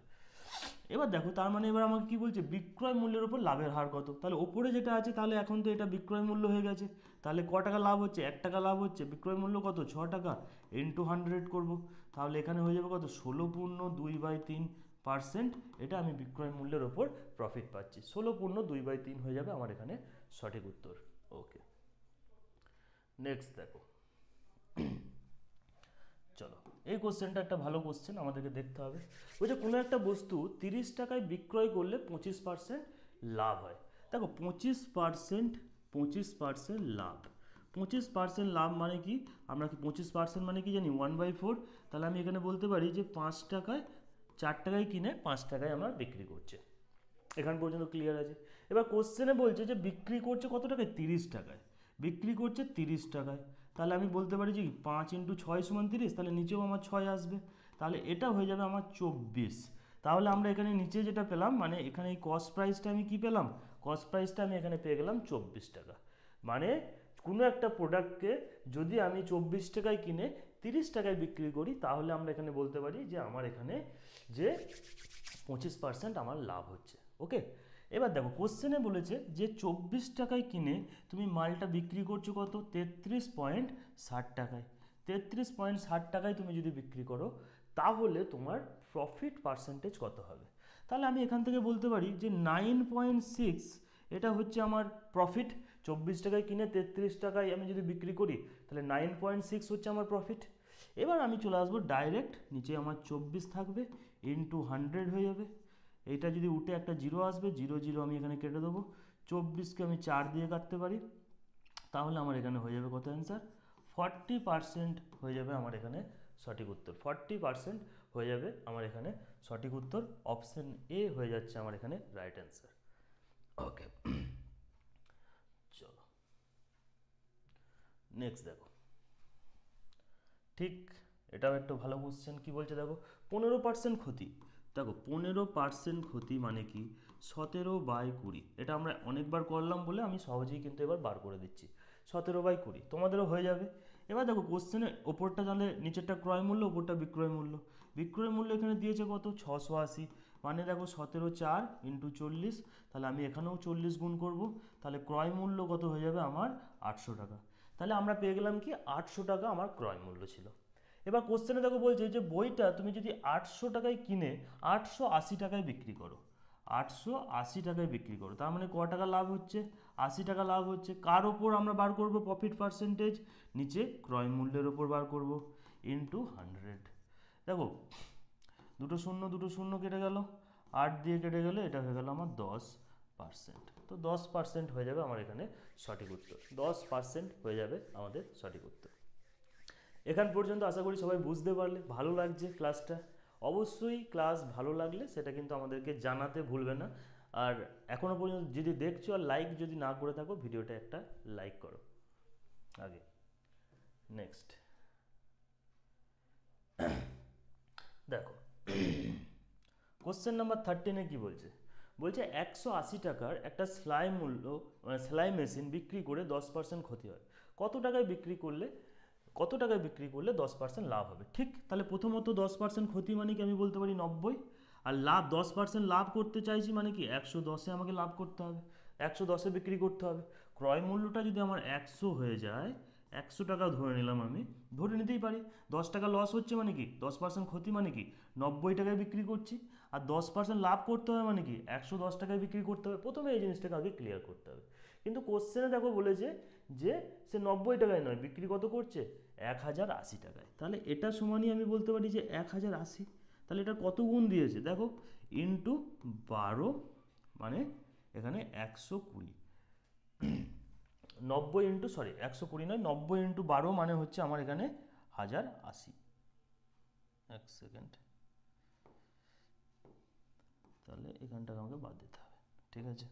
Speaker 1: এবার দেখো তার মানে এবার আমাকে কি বলছে, বিক্রয় মূল্যের উপর লাভের হার কত, তাহলে ওপরে যেটা আছে তাহলে এখন তো এটা বিক্রয় মূল্য হয়ে গেছে, তাহলে ক টাকা লাভ হচ্ছে, 1 টাকা লাভ হচ্ছে, বিক্রয় মূল্য কত 6 টাকা ইন্টু 100 করবো, তাহলে এখানে হয়ে যাবে কত 16/2/3%, এটা আমি বিক্রয় মূল্যের ওপর প্রফিট পাচ্ছি, 16/2/3 হয়ে যাবে আমার এখানে সঠিক উত্তর। ওকে, নেক্সট দেখো, চলো এই কোশ্চেনটা একটা ভালো কোশ্চেন, আমাদেরকে দেখতে হবে। বলছে কোনো একটা বস্তু 30 টাকায় বিক্রয় করলে 25% লাভ হয়। দেখো 25% লাভ, 25% লাভ মানে কি, আমরা কি 25% মানে কি জানি 1/4, তাহলে আমি এখানে বলতে পারি যে 5 টাকায় 4 টাকায় কিনে 5 টাকায় আমরা বিক্রি করছে। এখান পর্যন্ত ক্লিয়ার আছে। এবার কোশ্চেনে বলছে যে বিক্রি করছে কত টাকায়, 30 টাকায়, বিক্রি করছে 30 টাকায়, তাহলে আমি বলতে পারি যে 5 ইন্টু 6 সমান 30, তাহলে নিচেও আমার 6 আসবে, তাহলে এটা হয়ে যাবে আমার 24। তাহলে আমরা এখানে নিচে যেটা পেলাম, মানে এখানে এই কস্ট প্রাইসটা আমি কি পেলাম, কস্ট প্রাইসটা আমি এখানে পেয়ে গেলাম 24 টাকা। মানে কোনো একটা প্রোডাক্টকে যদি আমি 24 টাকায় কিনে 30 টাকায় বিক্রি করি, তাহলে আমরা এখানে বলতে পারি যে আমার এখানে যে 25% আমার লাভ হচ্ছে। ওকে, এবার দেখো কোশ্চেনে বলেছে যে 24 টাকায় কিনে তুমি মালটা বিক্রি করছো কত, 33.60 টাকায়, 33.60 টাকায় তুমি যদি বিক্রি করো, তাহলে তোমার প্রফিট পার্সেন্টেজ কত হবে। তাহলে আমি এখান থেকে বলতে পারি যে 9.6 এটা হচ্ছে আমার প্রফিট, 24 টাকায় কিনে 33 টাকায় আমি যদি বিক্রি করি, তাহলে 9.6 হচ্ছে আমার প্রফিট। এবার আমি চলে আসবো ডাইরেক্ট, নিচে আমার 24 থাকবে ইন্টু 100 হয়ে যাবে, এইটা যদি উঠে একটা 0 আসবে, 0 0 আমি এখানে কেটে দেবো, 24কে আমি 4 দিয়ে কাটতে পারি, তাহলে আমার এখানে হয়ে যাবে কত অ্যান্সার, 40% হয়ে যাবে আমার এখানে সঠিক উত্তর, 40% হয়ে যাবে আমার এখানে সঠিক উত্তর, অপশন এ হয়ে যাচ্ছে আমার এখানে রাইট অ্যান্সার। ওকে, চলো নেক্সট দেখো, ঠিক এটাও একটু ভালো কোশ্চেন, কি বলছে দেখো 15% ক্ষতি। দেখো 15% ক্ষতি মানে কি, 17/20, এটা আমরা অনেকবার করলাম বলে আমি সহজেই কিন্তু এবার বার করে দিচ্ছি, 17/20 তোমাদেরও হয়ে যাবে। এবার দেখো কোশ্চেনের ওপরটা তাহলে নিচেরটা ক্রয় মূল্য, ওপরটা বিক্রয় মূল্য, বিক্রয় মূল্য এখানে দিয়েছে কত 680, মানে দেখো 17/4 ইন্টু 40, তাহলে আমি এখানেও 40 গুণ করব, তাহলে ক্রয় মূল্য কত হয়ে যাবে আমার 800 টাকা। তাহলে আমরা পেয়ে গেলাম কি 800 টাকা আমার ক্রয় মূল্য ছিল। এবার কোশ্চেনে দেখো বলছে যে বইটা তুমি যদি 800 টাকায় কিনে 880 টাকায় বিক্রি করো, 880 টাকায় বিক্রি করো, তার মানে ক টাকা লাভ হচ্ছে? 80 টাকা লাভ হচ্ছে। কার ওপর আমরা বার করব প্রফিট পার্সেন্টেজ? নিচে ক্রয় মূল্যের ওপর বার করব, ইন্টু 100। দেখো দুটো শূন্য কেটে গেল, 8 দিয়ে কেটে গেলে এটা হয়ে গেল আমার 10%। তো 10% হয়ে যাবে আমার এখানে সঠিক উত্তর, 10% হয়ে যাবে আমাদের সঠিক উত্তর। এখান পর্যন্ত আশা করি সবাই বুঝতে পারলে, ভালো লাগছে ক্লাসটা। অবশ্যই ক্লাস ভালো লাগলে সেটা কিন্তু আমাদেরকে জানাতে ভুলবে না। আর এখনও পর্যন্ত যদি দেখছো আর লাইক যদি না করে থাকো, ভিডিওটা একটা লাইক করো আগে। নেক্সট দেখো কোশ্চেন নাম্বার 13-এ কী বলছে? বলছে 180 টাকার একটা সেলাই মূল্য, মানে সেলাই মেশিন বিক্রি করে 10% ক্ষতি হয়। কত টাকায় বিক্রি করলে 10% লাভ হবে? ঠিক, তাহলে প্রথমত 10% ক্ষতি মানে কি আমি বলতে পারি 90, আর লাভ 10% লাভ করতে চাইছি মানে কি 110-এ আমাকে লাভ করতে হবে, 110-এ বিক্রি করতে হবে। ক্রয় মূল্যটা যদি আমার 100 হয়ে যায়, 100 টাকা ধরে নিলাম, আমি ধরে নিতেই পারি। 10 টাকা লস হচ্ছে মানে কি 10% ক্ষতি মানে কি 90 টাকায় বিক্রি করছি, আর 10% লাভ করতে হবে মানে কি 110 টাকায় বিক্রি করতে হবে। প্রথমে এই জিনিসটাকে আগে ক্লিয়ার করতে হবে। কিন্তু কোশ্চেনে দেখো বলেছে যে সে 90 টাকায় নয়, বিক্রি কত করছে 1080 টাকায়। তাহলে এটা সমানই আমি বলতে পারি যে 1080। তাহলে এটা কত গুণ দিয়েছে দেখো, ইন্টু 12, মানে এখানে 120। 90 ইন্টু 120 নয়, 90 ইন্টু 12 মানে হচ্ছে আমার এখানে 1080। এক সেকেন্ড, তাহলে এখানটাকে আমাকে বাদ দিতে হবে, ঠিক আছে।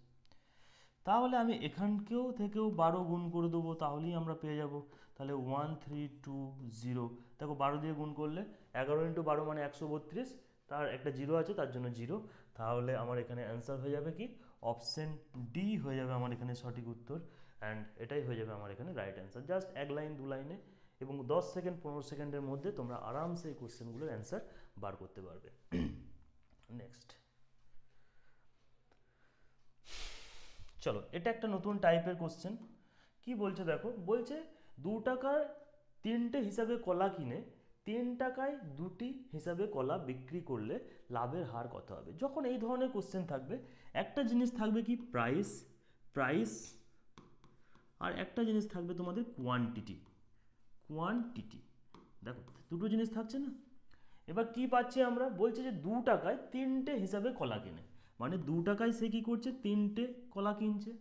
Speaker 1: তাহলে আমি এখানকেও থেকেও 12 গুণ করে দেবো, তাহলেই আমরা পেয়ে যাব। তাহলে 1320, দেখো 12 দিয়ে গুণ করলে 11 ইন্টু 12 মানে 132, তার একটা জিরো আছে তার জন্য 0। তাহলে আমার এখানে অ্যান্সার হয়ে যাবে কি অপশন ডি হয়ে যাবে আমার এখানে সঠিক উত্তর। অ্যান্ড এটাই হয়ে যাবে আমার এখানে রাইট অ্যান্সার। জাস্ট 1 লাইন 2 লাইনে এবং 10 সেকেন্ড 15 সেকেন্ডের মধ্যে তোমরা আরামসে এই কোশ্চেনগুলোর অ্যান্সার বার করতে পারবে। নেক্সট চলো, এটা একটা নতুন টাইপের কোশ্চেন। কি বলছে দেখো, বলছে 2 টাকার 3টে হিসাবে কলা কিনে 3 টাকায় 2টি হিসাবে কলা বিক্রি করলে লাভের হার কত হবে? যখন এই ধরনের কোশ্চেন থাকবে, একটা জিনিস থাকবে কি প্রাইস, প্রাইস, আর একটা জিনিস থাকবে তোমাদের কোয়ান্টিটি, কোয়ান্টিটি। দেখো দুটো জিনিস থাকছে না। এবার কি পাচ্ছি আমরা, বলছে যে 2 টাকায় 3টে হিসাবে কলা কিনে, মানে 2 টাকায় সে কী করছে 3টে কলা কিনছে,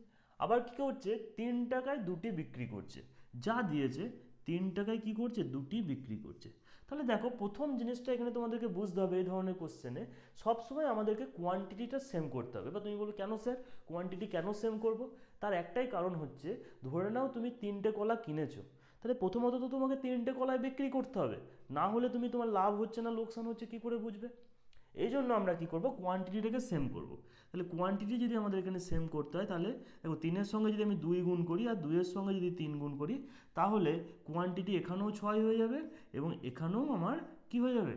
Speaker 1: আবার কী করছে 3 টাকায় 2টি বিক্রি করছে, যা দিয়েছে 3 টাকায় কী করছে 2টি বিক্রি করছে। তাহলে দেখো প্রথম জিনিসটা এখানে তোমাদেরকে বুঝতে হবে, এই ধরনের কোশ্চেনে সবসময় আমাদেরকে কোয়ান্টিটিটা সেম করতে হবে। এবার তুমি বলো কেন স্যার কোয়ান্টিটি কেন সেম করব? তার একটাই কারণ হচ্ছে, ধরে নাও তুমি 3টে কলা কিনেছো, তাহলে প্রথমত তো তোমাকে 3টে কলায় বিক্রি করতে হবে, না হলে তুমি তোমার লাভ হচ্ছে না লোকসান হচ্ছে কী করে বুঝবে? এই জন্য আমরা কী করব, কোয়ান্টিটিটাকে সেম করব। তাহলে কোয়ান্টিটি যদি আমাদের এখানে সেম করতে হয়, তাহলে দেখো 3-এর সঙ্গে যদি আমি 2 গুণ করি আর 2-এর সঙ্গে যদি 3 গুণ করি, তাহলে কোয়ান্টিটি এখানেও 6 হয়ে যাবে এবং এখানেও আমার কি হয়ে যাবে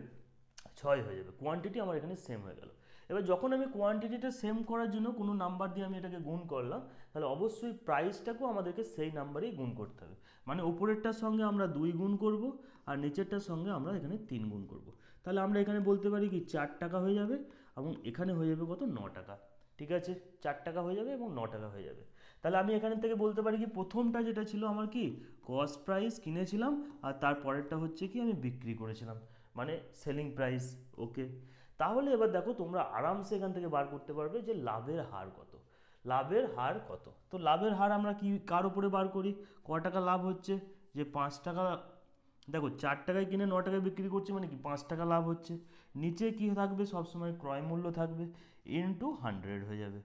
Speaker 1: 6 হয়ে যাবে। কোয়ান্টিটি আমার এখানে সেম হয়ে গেল। এবার যখন আমি কোয়ান্টিটিটা সেম করার জন্য কোনো নাম্বার দিয়ে আমি এটাকে গুণ করলাম, তাহলে অবশ্যই প্রাইসটাকেও আমাদেরকে সেই নাম্বারেই গুণ করতে হবে। মানে ওপরেরটার সঙ্গে আমরা 2 গুণ করব আর নিচেরটার সঙ্গে আমরা এখানে 3 গুণ করব। তাহলে আমরা এখানে বলতে পারি কি 4 টাকা হয়ে যাবে এবং এখানে হয়ে যাবে কত 9 টাকা। ঠিক আছে, 4 টাকা হয়ে যাবে এবং 9 টাকা হয়ে যাবে। তাহলে আমি এখান থেকে বলতে পারি কি প্রথমটা যেটা ছিল আমার কি কস্ট প্রাইস কিনেছিলাম, আর তারপরেরটা হচ্ছে কি আমি বিক্রি করেছিলাম, মানে সেলিং প্রাইস। ওকে, তাহলে এবার দেখো তোমরা আরামসে এখান থেকে বার করতে পারবে যে লাভের হার কত, লাভের হার কত। তো লাভের হার আমরা কি কার উপরে বার করি, ক টাকা লাভ হচ্ছে, যে 5 টাকা, দেখো 4 টাকায় কিনে 9 টাকায় বিক্রি করছে মানে কি 5 টাকা লাভ হচ্ছে। নিচে কি থাকবে সবসময় ক্রয় মূল্য থাকবে, ইন্টু 100 হয়ে যাবে,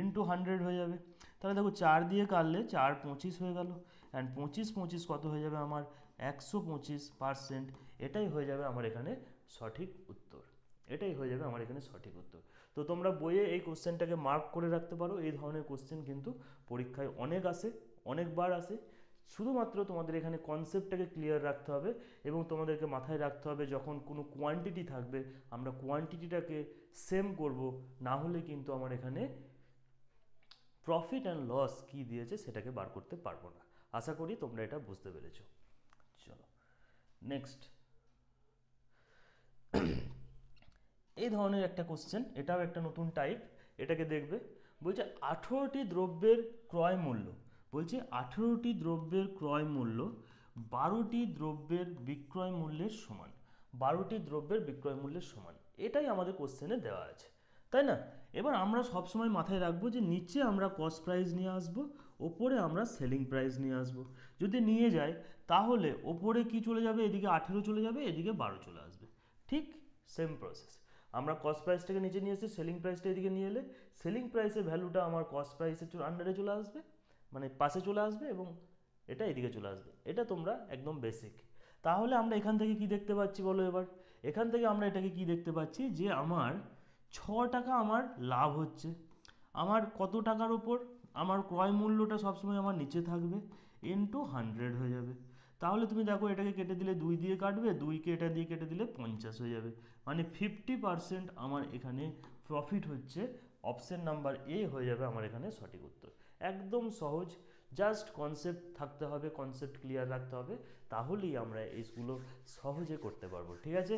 Speaker 1: ইন্টু 100 হয়ে যাবে। তাহলে দেখো 4 দিয়ে কাটলে 4 25 হয়ে গেল, অ্যান্ড 25 25 কত হয়ে যাবে আমার 125%। এটাই হয়ে যাবে আমার এখানে সঠিক উত্তর, এটাই হয়ে যাবে আমার এখানে সঠিক উত্তর। তো তোমরা বইয়ে এই কোশ্চেনটাকে মার্ক করে রাখতে পারো। এই ধরনের কোশ্চেন কিন্তু পরীক্ষায় অনেক আসে, অনেকবার আসে। শুধুমাত্র তোমাদের এখানে কনসেপ্টটাকে ক্লিয়ার রাখতে হবে এবং তোমাদেরকে মাথায় রাখতে হবে যখন কোনো কোয়ান্টিটি থাকবে আমরা কোয়ান্টিটিটাকে সেম করব, না হলে কিন্তু আমার এখানে প্রফিট অ্যান্ড লস কী দিয়েছে সেটাকে বার করতে পারবো না। আশা করি তোমরা এটা বুঝতে পেরেছো। চলো নেক্সট, এই ধরনের একটা কোশ্চেন, এটাও একটা নতুন টাইপ। এটাকে দেখবে। বলছে 18টি দ্রব্যের ক্রয় মূল্য, বলছে 18টি দ্রব্যের ক্রয় মূল্য 12টি দ্রব্যের বিক্রয় মূল্যের সমান, 12টি দ্রব্যের বিক্রয় মূল্যের সমান, এটাই আমাদের কোশ্চেনে দেওয়া আছে, তাই না? এবার আমরা সবসময় মাথায় রাখবো যে নিচে আমরা কস্ট প্রাইস নিয়ে আসবো, ওপরে আমরা সেলিং প্রাইস নিয়ে আসবো। যদি নিয়ে যাই তাহলে ওপরে কি চলে যাবে, এদিকে 18 চলে যাবে, এদিকে 12 চলে আসবে। ঠিক সেম প্রসেস, আমরা কস্ট প্রাইসটাকে নিচে নিয়ে এসে সেলিং প্রাইসটা এদিকে নিয়ে এলে সেলিং প্রাইসের ভ্যালুটা আমার কস্ট প্রাইসের আন্ডারে চলে আসবে, মানে পাশে চলে আসবে, এবং এটা এদিকে চলে আসবে। এটা তোমরা একদম বেসিক। তাহলে আমরা এখান থেকে কি দেখতে পাচ্ছি বলো এবার? এখান থেকে আমরা এটাকে কি দেখতে পাচ্ছি যে আমার 6 টাকা আমার লাভ হচ্ছে। আমার কত টাকার উপর? আমার ক্রয় মূল্যটা সবসময় আমার নিচে থাকবে, ইনটু 100 হয়ে যাবে। তাহলে তুমি দেখো এটাকে কেটে দিলে 2 দিয়ে কাটবে, 2কে এটা দিয়ে কেটে দিলে 50 হয়ে যাবে, মানে 50% আমার এখানে প্রফিট হচ্ছে। অপশন নাম্বার এ হয়ে যাবে আমার এখানে সঠিক উত্তর। একদম সহজ, জাস্ট কনসেপ্ট থাকতে হবে, কনসেপ্ট ক্লিয়ার রাখতে হবে, তাহলেই আমরা এইগুলো সহজে করতে পারবো। ঠিক আছে,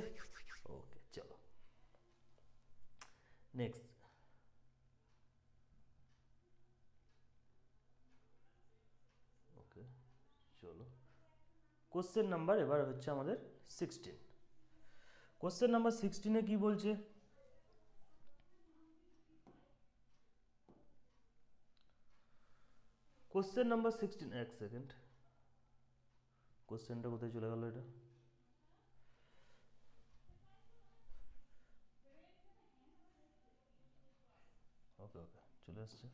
Speaker 1: ওকে চলো নেক্সট। ওকে চলো, কোশ্চেন নাম্বার এবার হচ্ছে আমাদের 16। কোশ্চেন নাম্বার 16-এ কি বলছে? কোশ্চেন নাম্বার 16, এক সেকেন্ড, কোশ্চেনটা কোথায় চলে গেল? এটা ওকে ওকে চলে আসছে।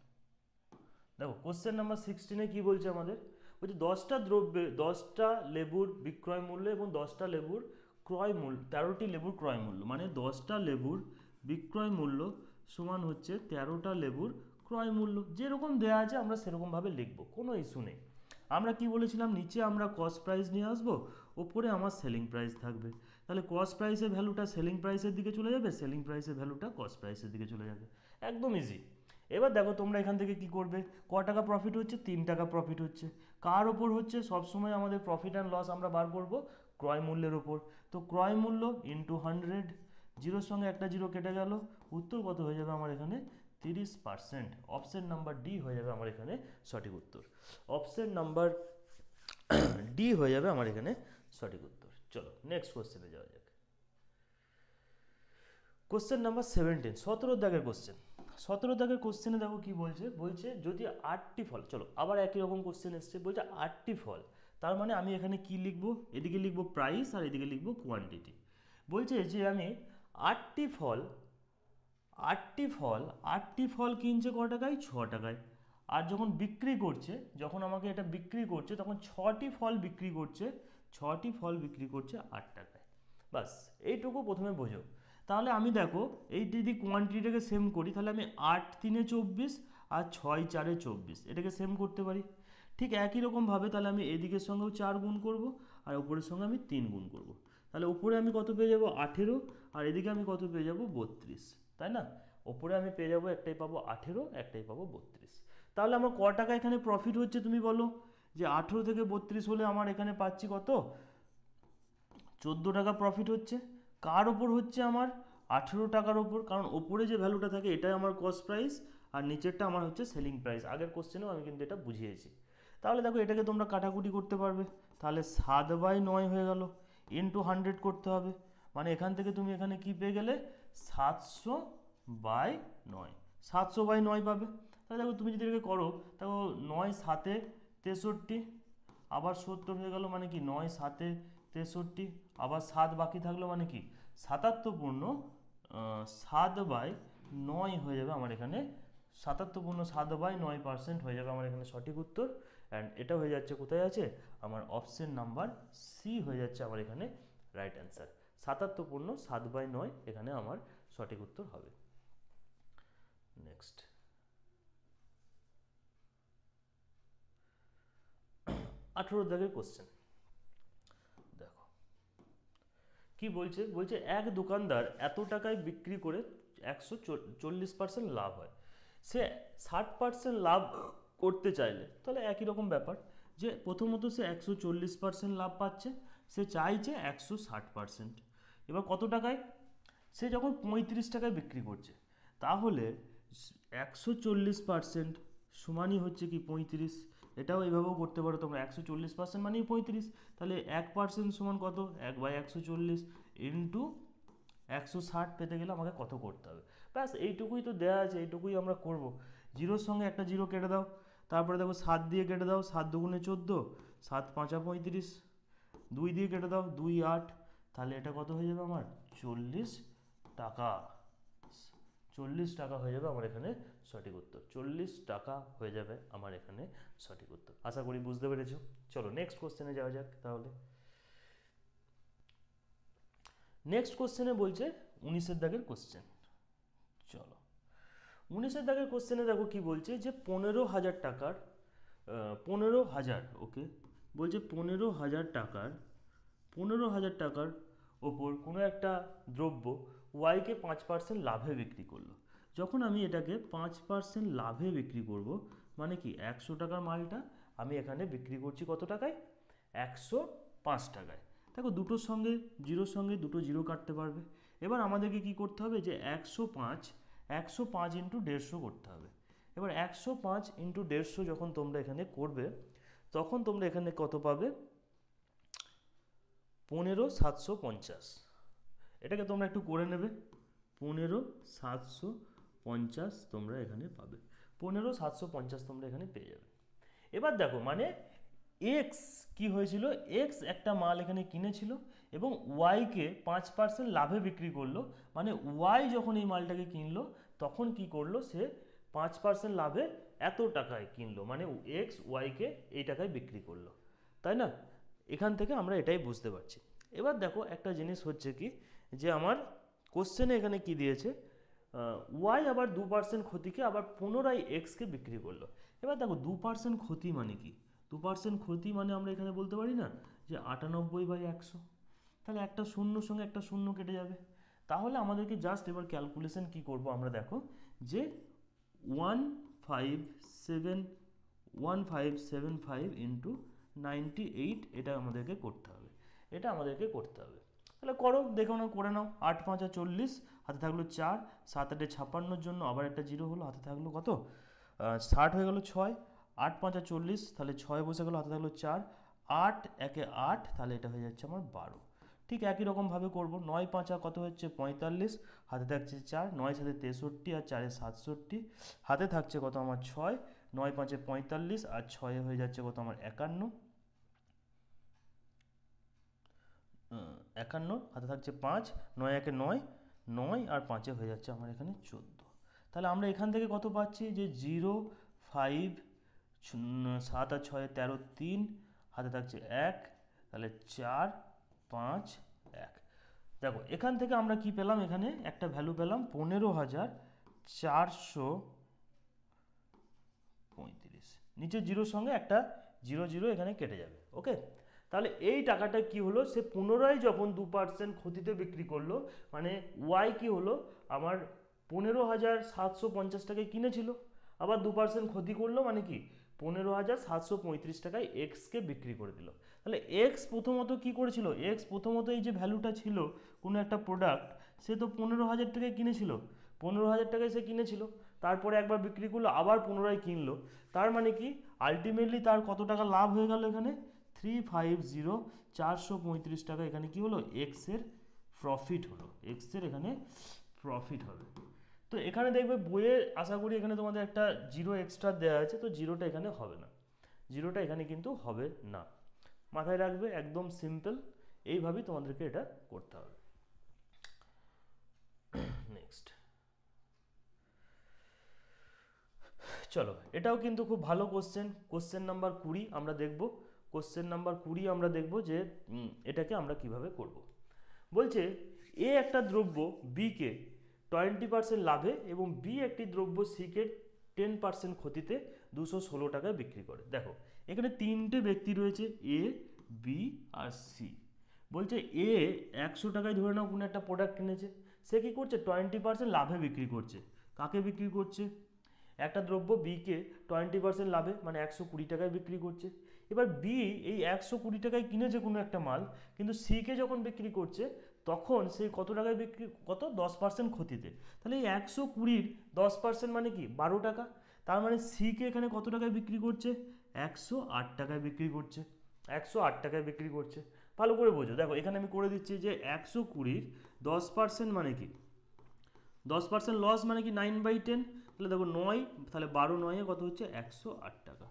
Speaker 1: দেখো কোশ্চেন নাম্বার 16-এ কি বলছে আমাদের? বলছে 10টা দ্রব্যে 10টা লেবুর বিক্রয় মূল্য এবং 10টা লেবুর ক্রয় মূল্য, 13টি লেবুর ক্রয় মূল্য, মানে 10টা লেবুর বিক্রয় মূল্য সমান হচ্ছে 13টা লেবুর ক্রয় মূল্য। যেরকম দেওয়া আছে আমরা সেরকমভাবে লিখবো, কোনো ইস্যু নেই। আমরা কি বলেছিলাম, নিচে আমরা কস্ট প্রাইস নিয়ে আসবো, ওপরে আমার সেলিং প্রাইস থাকবে। তাহলে কস্ট প্রাইসের ভ্যালুটা সেলিং প্রাইসের দিকে চলে যাবে, সেলিং প্রাইসের ভ্যালুটা কস্ট প্রাইসের দিকে চলে যাবে। একদম ইজি। এবার দেখো তোমরা এখান থেকে কি করবে, ক টাকা প্রফিট হচ্ছে? 3 টাকা প্রফিট হচ্ছে। কার ওপর হচ্ছে? সবসময় আমাদের প্রফিট অ্যান্ড লস আমরা বার করব ক্রয় মূল্যের ওপর। তো ক্রয় মূল্য ইন্টু 100, জিরোর সঙ্গে একটা জিরো কেটে গেল, উত্তর কত হয়ে যাবে আমার এখানে? 30%। অপশন নাম্বার ডি হয়ে যাবে আমার এখানে সঠিক উত্তর। অপশন নাম্বার ডি হয়ে যাবে আমার এখানে সঠিক উত্তর। চলো নেক্সট কোশ্চেনে যাওয়া যাক। কোশ্চেন নাম্বার 17, 17 দাগের কোশ্চেন। 17 দাগের কোশ্চেনে দেখো কি বলছে, বলছে যদি 8টি ফল, চলো আবার একই রকম কোশ্চেন এসছে, বলছে 8টি ফল, তার মানে আমি এখানে কি লিখবো? এদিকে লিখবো প্রাইস আর এদিকে লিখবো কোয়ান্টিটি। বলছে যে আমি 8টি ফল, 8টি ফল কিনছে ক টাকায়? 6 টাকায়। আর যখন বিক্রি করছে, যখন আমাকে এটা বিক্রি করছে, তখন 6টি ফল বিক্রি করছে, 6টি ফল বিক্রি করছে 8 টাকায়। বাস এইটুকু প্রথমে বোঝো। তাহলে আমি দেখো এই যদি কোয়ান্টিটিটাকে সেম করি, তাহলে আমি 8 3 24 আর 6 4 24 এটাকে সেম করতে পারি। ঠিক একই রকমভাবে তাহলে আমি এদিকের সঙ্গেও 4 গুণ করব, আর উপরের সঙ্গে আমি 3 গুণ করব। তাহলে উপরে আমি কত পেয়ে যাব? 18, আর এদিকে আমি কত পেয়ে যাব? 32, তাই না? ওপরে আমি পেয়ে যাবো, একটাই পাবো 18, একটাই পাবো 32। তাহলে আমার ক টাকা এখানে প্রফিট হচ্ছে তুমি বলো? যে 18 থেকে 32 হলে আমার এখানে পাচ্ছি কত? 14 টাকা প্রফিট হচ্ছে। কার ওপর হচ্ছে? আমার 18 টাকার ওপর, কারণ ওপরে যে ভ্যালুটা থাকে এটাই আমার কস্ট প্রাইস, আর নিচেরটা আমার হচ্ছে সেলিং প্রাইস। আগের কোশ্চেনেও আমি কিন্তু এটা বুঝিয়েছি। তাহলে দেখো এটাকে তোমরা কাটাকুটি করতে পারবে। তাহলে 7/9 হয়ে গেল, ইন্টু 100 করতে হবে, মানে এখান থেকে তুমি এখানে কি পেয়ে গেলে? 700/9, 700/9 পাবে। তাহলে দেখো তুমি যদি এটাকে করো, দেখো 9 7 63, আবার 70 হয়ে গেল, মানে কি 9 7 63, আবার 7 বাকি থাকলো, মানে কি 77 পূর্ণ 7/9 হয়ে যাবে আমার এখানে। 77 পূর্ণ 7/9% হয়ে যাবে আমার এখানে সঠিক উত্তর। অ্যান্ড এটা হয়ে যাচ্ছে কোথায় আছে? আমার অপশন নাম্বার সি হয়ে যাচ্ছে আমার এখানে রাইট অ্যান্সার। 77 পূর্ণ 7/9 এখানে আমার সঠিক উত্তর হবে। নেক্সট 18 দাগের কোশ্চেন দেখো কি বলছে। বলছে এক দোকানদার এত টাকায় বিক্রি করে 140% লাভ হয়। সে 60% লাভ করতে চাইলে, তাহলে একই রকম ব্যাপার, যে প্রথমত সে 140% লাভ পাচ্ছে, সে চাইছে 160%। এবার কত টাকায়? সে যখন 35 টাকায় বিক্রি করছে, তাহলে 140% সমানই হচ্ছে কি 35। এটাও এইভাবেও করতে পারো তোমরা, 140% মানেই 35। তাহলে 1% সমান কত, 1/140 ইন্টু 160 পেতে গেলে আমাকে কত করতে হবে। ব্যাস এইটুকুই তো দেওয়া আছে, এইটুকুই আমরা করব। জিরোর সঙ্গে একটা জিরো কেটে দাও, তারপরে দেখো 7 দিয়ে কেটে দাও, 7 দুগুণে 14, 7 5 35, 2 দিয়ে কেটে দাও, 2 8, তাহলে এটা কত হয়ে যাবে আমার 40 টাকা। 40 টাকা হয়ে যাবে আমার এখানে সঠিক উত্তর। 40 টাকা হয়ে যাবে আমার এখানে সঠিক উত্তর। আশা করি বুঝতে পেরেছো। চলো নেক্সট কোশ্চেনে যাওয়া যাক তাহলে। নেক্সট কোশ্চেনে বলছে 19-এর দাগের কোশ্চেন। চলো 19-এর দাগের কোশ্চেনে দেখো কি বলছে, যে 15,000 টাকার 15,000, ওকে, বলছে 15,000 টাকার ওপর কোনো একটা দ্রব্য ওয়াইকে 5% লাভে বিক্রি করলো। যখন আমি এটাকে 5% লাভে বিক্রি করব, মানে কি 100 টাকার মালটা আমি এখানে বিক্রি করছি কত টাকায়, 105 টাকায়। দেখো দুটোর সঙ্গে জিরোর সঙ্গে দুটো জিরো কাটতে পারবে। এবার আমাদেরকে কি করতে হবে, যে 105 ইন্টু 150 করতে হবে। এবার 105 ইন্টু 150 যখন তোমরা এখানে করবে, তখন তোমরা এখানে কত পাবে, 15,750। এটাকে তোমরা একটু করে নেবে, 15,750 তোমরা এখানে পাবে, 15,750 তোমরা এখানে পেয়ে যাবে। এবার দেখো মানে এক্স কি হয়েছিল, এক্স একটা মাল এখানে কিনেছিল এবং ওয়াইকে 5% লাভে বিক্রি করলো। মানে ওয়াই যখন এই মালটাকে কিনলো তখন কি করলো, সে 5% লাভে এত টাকায় কিনলো, মানে এক্স ওয়াইকে এই টাকায় বিক্রি করলো, তাই না? এখান থেকে আমরা এটাই বুঝতে পারছি। এবার দেখো একটা জিনিস হচ্ছে কি, যে আমার কোশ্চেনে এখানে কি দিয়েছে, ওয়াই আবার 2% ক্ষতিকে আবার পুনরায় এক্সকে বিক্রি করলো। এবার দেখো 2% ক্ষতি মানে কি, 2% ক্ষতি মানে আমরা এখানে বলতে পারি না যে 98/100। তাহলে একটা শূন্যর সঙ্গে একটা শূন্য কেটে যাবে। তাহলে আমাদেরকে জাস্ট এবার ক্যালকুলেশন কি করব আমরা, দেখো যে 1575 ইন্টু 98 এটা আমাদেরকে করতে হবে, এটা আমাদেরকে করতে হবে। তাহলে করো, দেখো না, করে নাও। 8 5 40, হাতে থাকলো 4, 7 8 56 জন্য আবার একটা জিরো হলো, হাতে থাকলো কত, 60 হয়ে গেল 6, 8 5 40, তাহলে 6 বসে গেলো, হাতে থাকলো 4, 8 1 8, তাহলে এটা হয়ে যাচ্ছে আমার 12। ঠিক একই রকমভাবে করবো, 9 5 কত হচ্ছে 45, হাতে থাকছে 4, 9 7 63 আর 4 67, হাতে থাকছে কত আমার 6, 9 5 45 আর 6 হয়ে যাচ্ছে কত আমার 51, 51, হাতে থাকছে 5, 9 1 9, 9 আর 5 হয়ে যাচ্ছে আমার এখানে 14। তাহলে আমরা এখান থেকে কত পাচ্ছি, যে 0 5 7 আর 6 13 3, হাতে থাকছে 1, তাহলে 4 5 1। দেখো এখান থেকে আমরা কি পেলাম, এখানে একটা ভ্যালু পেলাম 15,435। নিচে জিরোর সঙ্গে একটা জিরো জিরো এখানে কেটে যাবে, ওকে। তাহলে এই টাকাটা কি হলো, সে পুনরায় যখন 2% ক্ষতিতে বিক্রি করলো, মানে ওয়াই কি হলো আমার 15,750 টাকায় কিনেছিল, আবার 2% ক্ষতি করলো, মানে কি 15,735 টাকায় এক্সকে বিক্রি করে দিল। তাহলে এক্স প্রথমত কি করেছিল, এক্স প্রথমত এই যে ভ্যালুটা ছিল কোনো একটা প্রোডাক্ট, সে তো 15,000 টাকায় কিনেছিল, 15,000 টাকায় সে কিনেছিল, তারপরে একবার বিক্রি করলো, আবার পুনরায় কিনলো। তার মানে কি আলটিমেটলি তার কত টাকা লাভ হয়ে গেল, এখানে 350 435 টাকা এখানে কি হলো, এক্সের প্রফিট হলো, এক্সের এখানে প্রফিট হবে। তো এখানে দেখবে বইয়ে আশা করি এখানে তোমাদের একটা জিরো এক্সট্রা দেওয়া আছে, তো জিরোটা এখানে হবে না, জিরোটা এখানে কিন্তু হবে না, মাথায় রাখবে, একদম সিম্পল, এইভাবেই তোমাদেরকে এটা করতে হবে। নেক্সট চলো, এটাও কিন্তু খুব ভালো কোশ্চেন, কোশ্চেন নাম্বার 20 আমরা দেখব, কোশ্চেন নাম্বার 20 আমরা দেখব যে এটাকে আমরা কিভাবে করব। বলছে এ একটা দ্রব্য বিকে 20% লাভে এবং বি একটি দ্রব্য সিকে 10% ক্ষতিতে 216 টাকায় বিক্রি করে। দেখো এখানে তিনটে ব্যক্তি রয়েছে, এ বি আর সি। বলছে এ 100 টাকায় ধরে নাও কোনো একটা প্রোডাক্ট কিনেছে, সে কী করছে 20% লাভে বিক্রি করছে। কাকে বিক্রি করছে, একটা দ্রব্য বিকে 20% লাভে মানে 120 টাকায় বিক্রি করছে। এবার বি এই 120 টাকায় কিনেছে কোনো একটা মাল, কিন্তু সিকে যখন বিক্রি করছে তখন সে কত টাকায় বিক্রি, কত 10% ক্ষতিতে। তাহলে এই 120-র 10% মানে কি 12 টাকা। তার মানে সিকে এখানে কত টাকায় বিক্রি করছে, 108 টাকায় বিক্রি করছে, 108 টাকায় বিক্রি করছে। ভালো করে বোঝো, দেখো এখানে আমি করে দিচ্ছি যে 120-র 10% মানে কি 10% লস মানে কি 9/10, তাহলে দেখো 9, তাহলে 12 9 কত হচ্ছে 108 টাকা।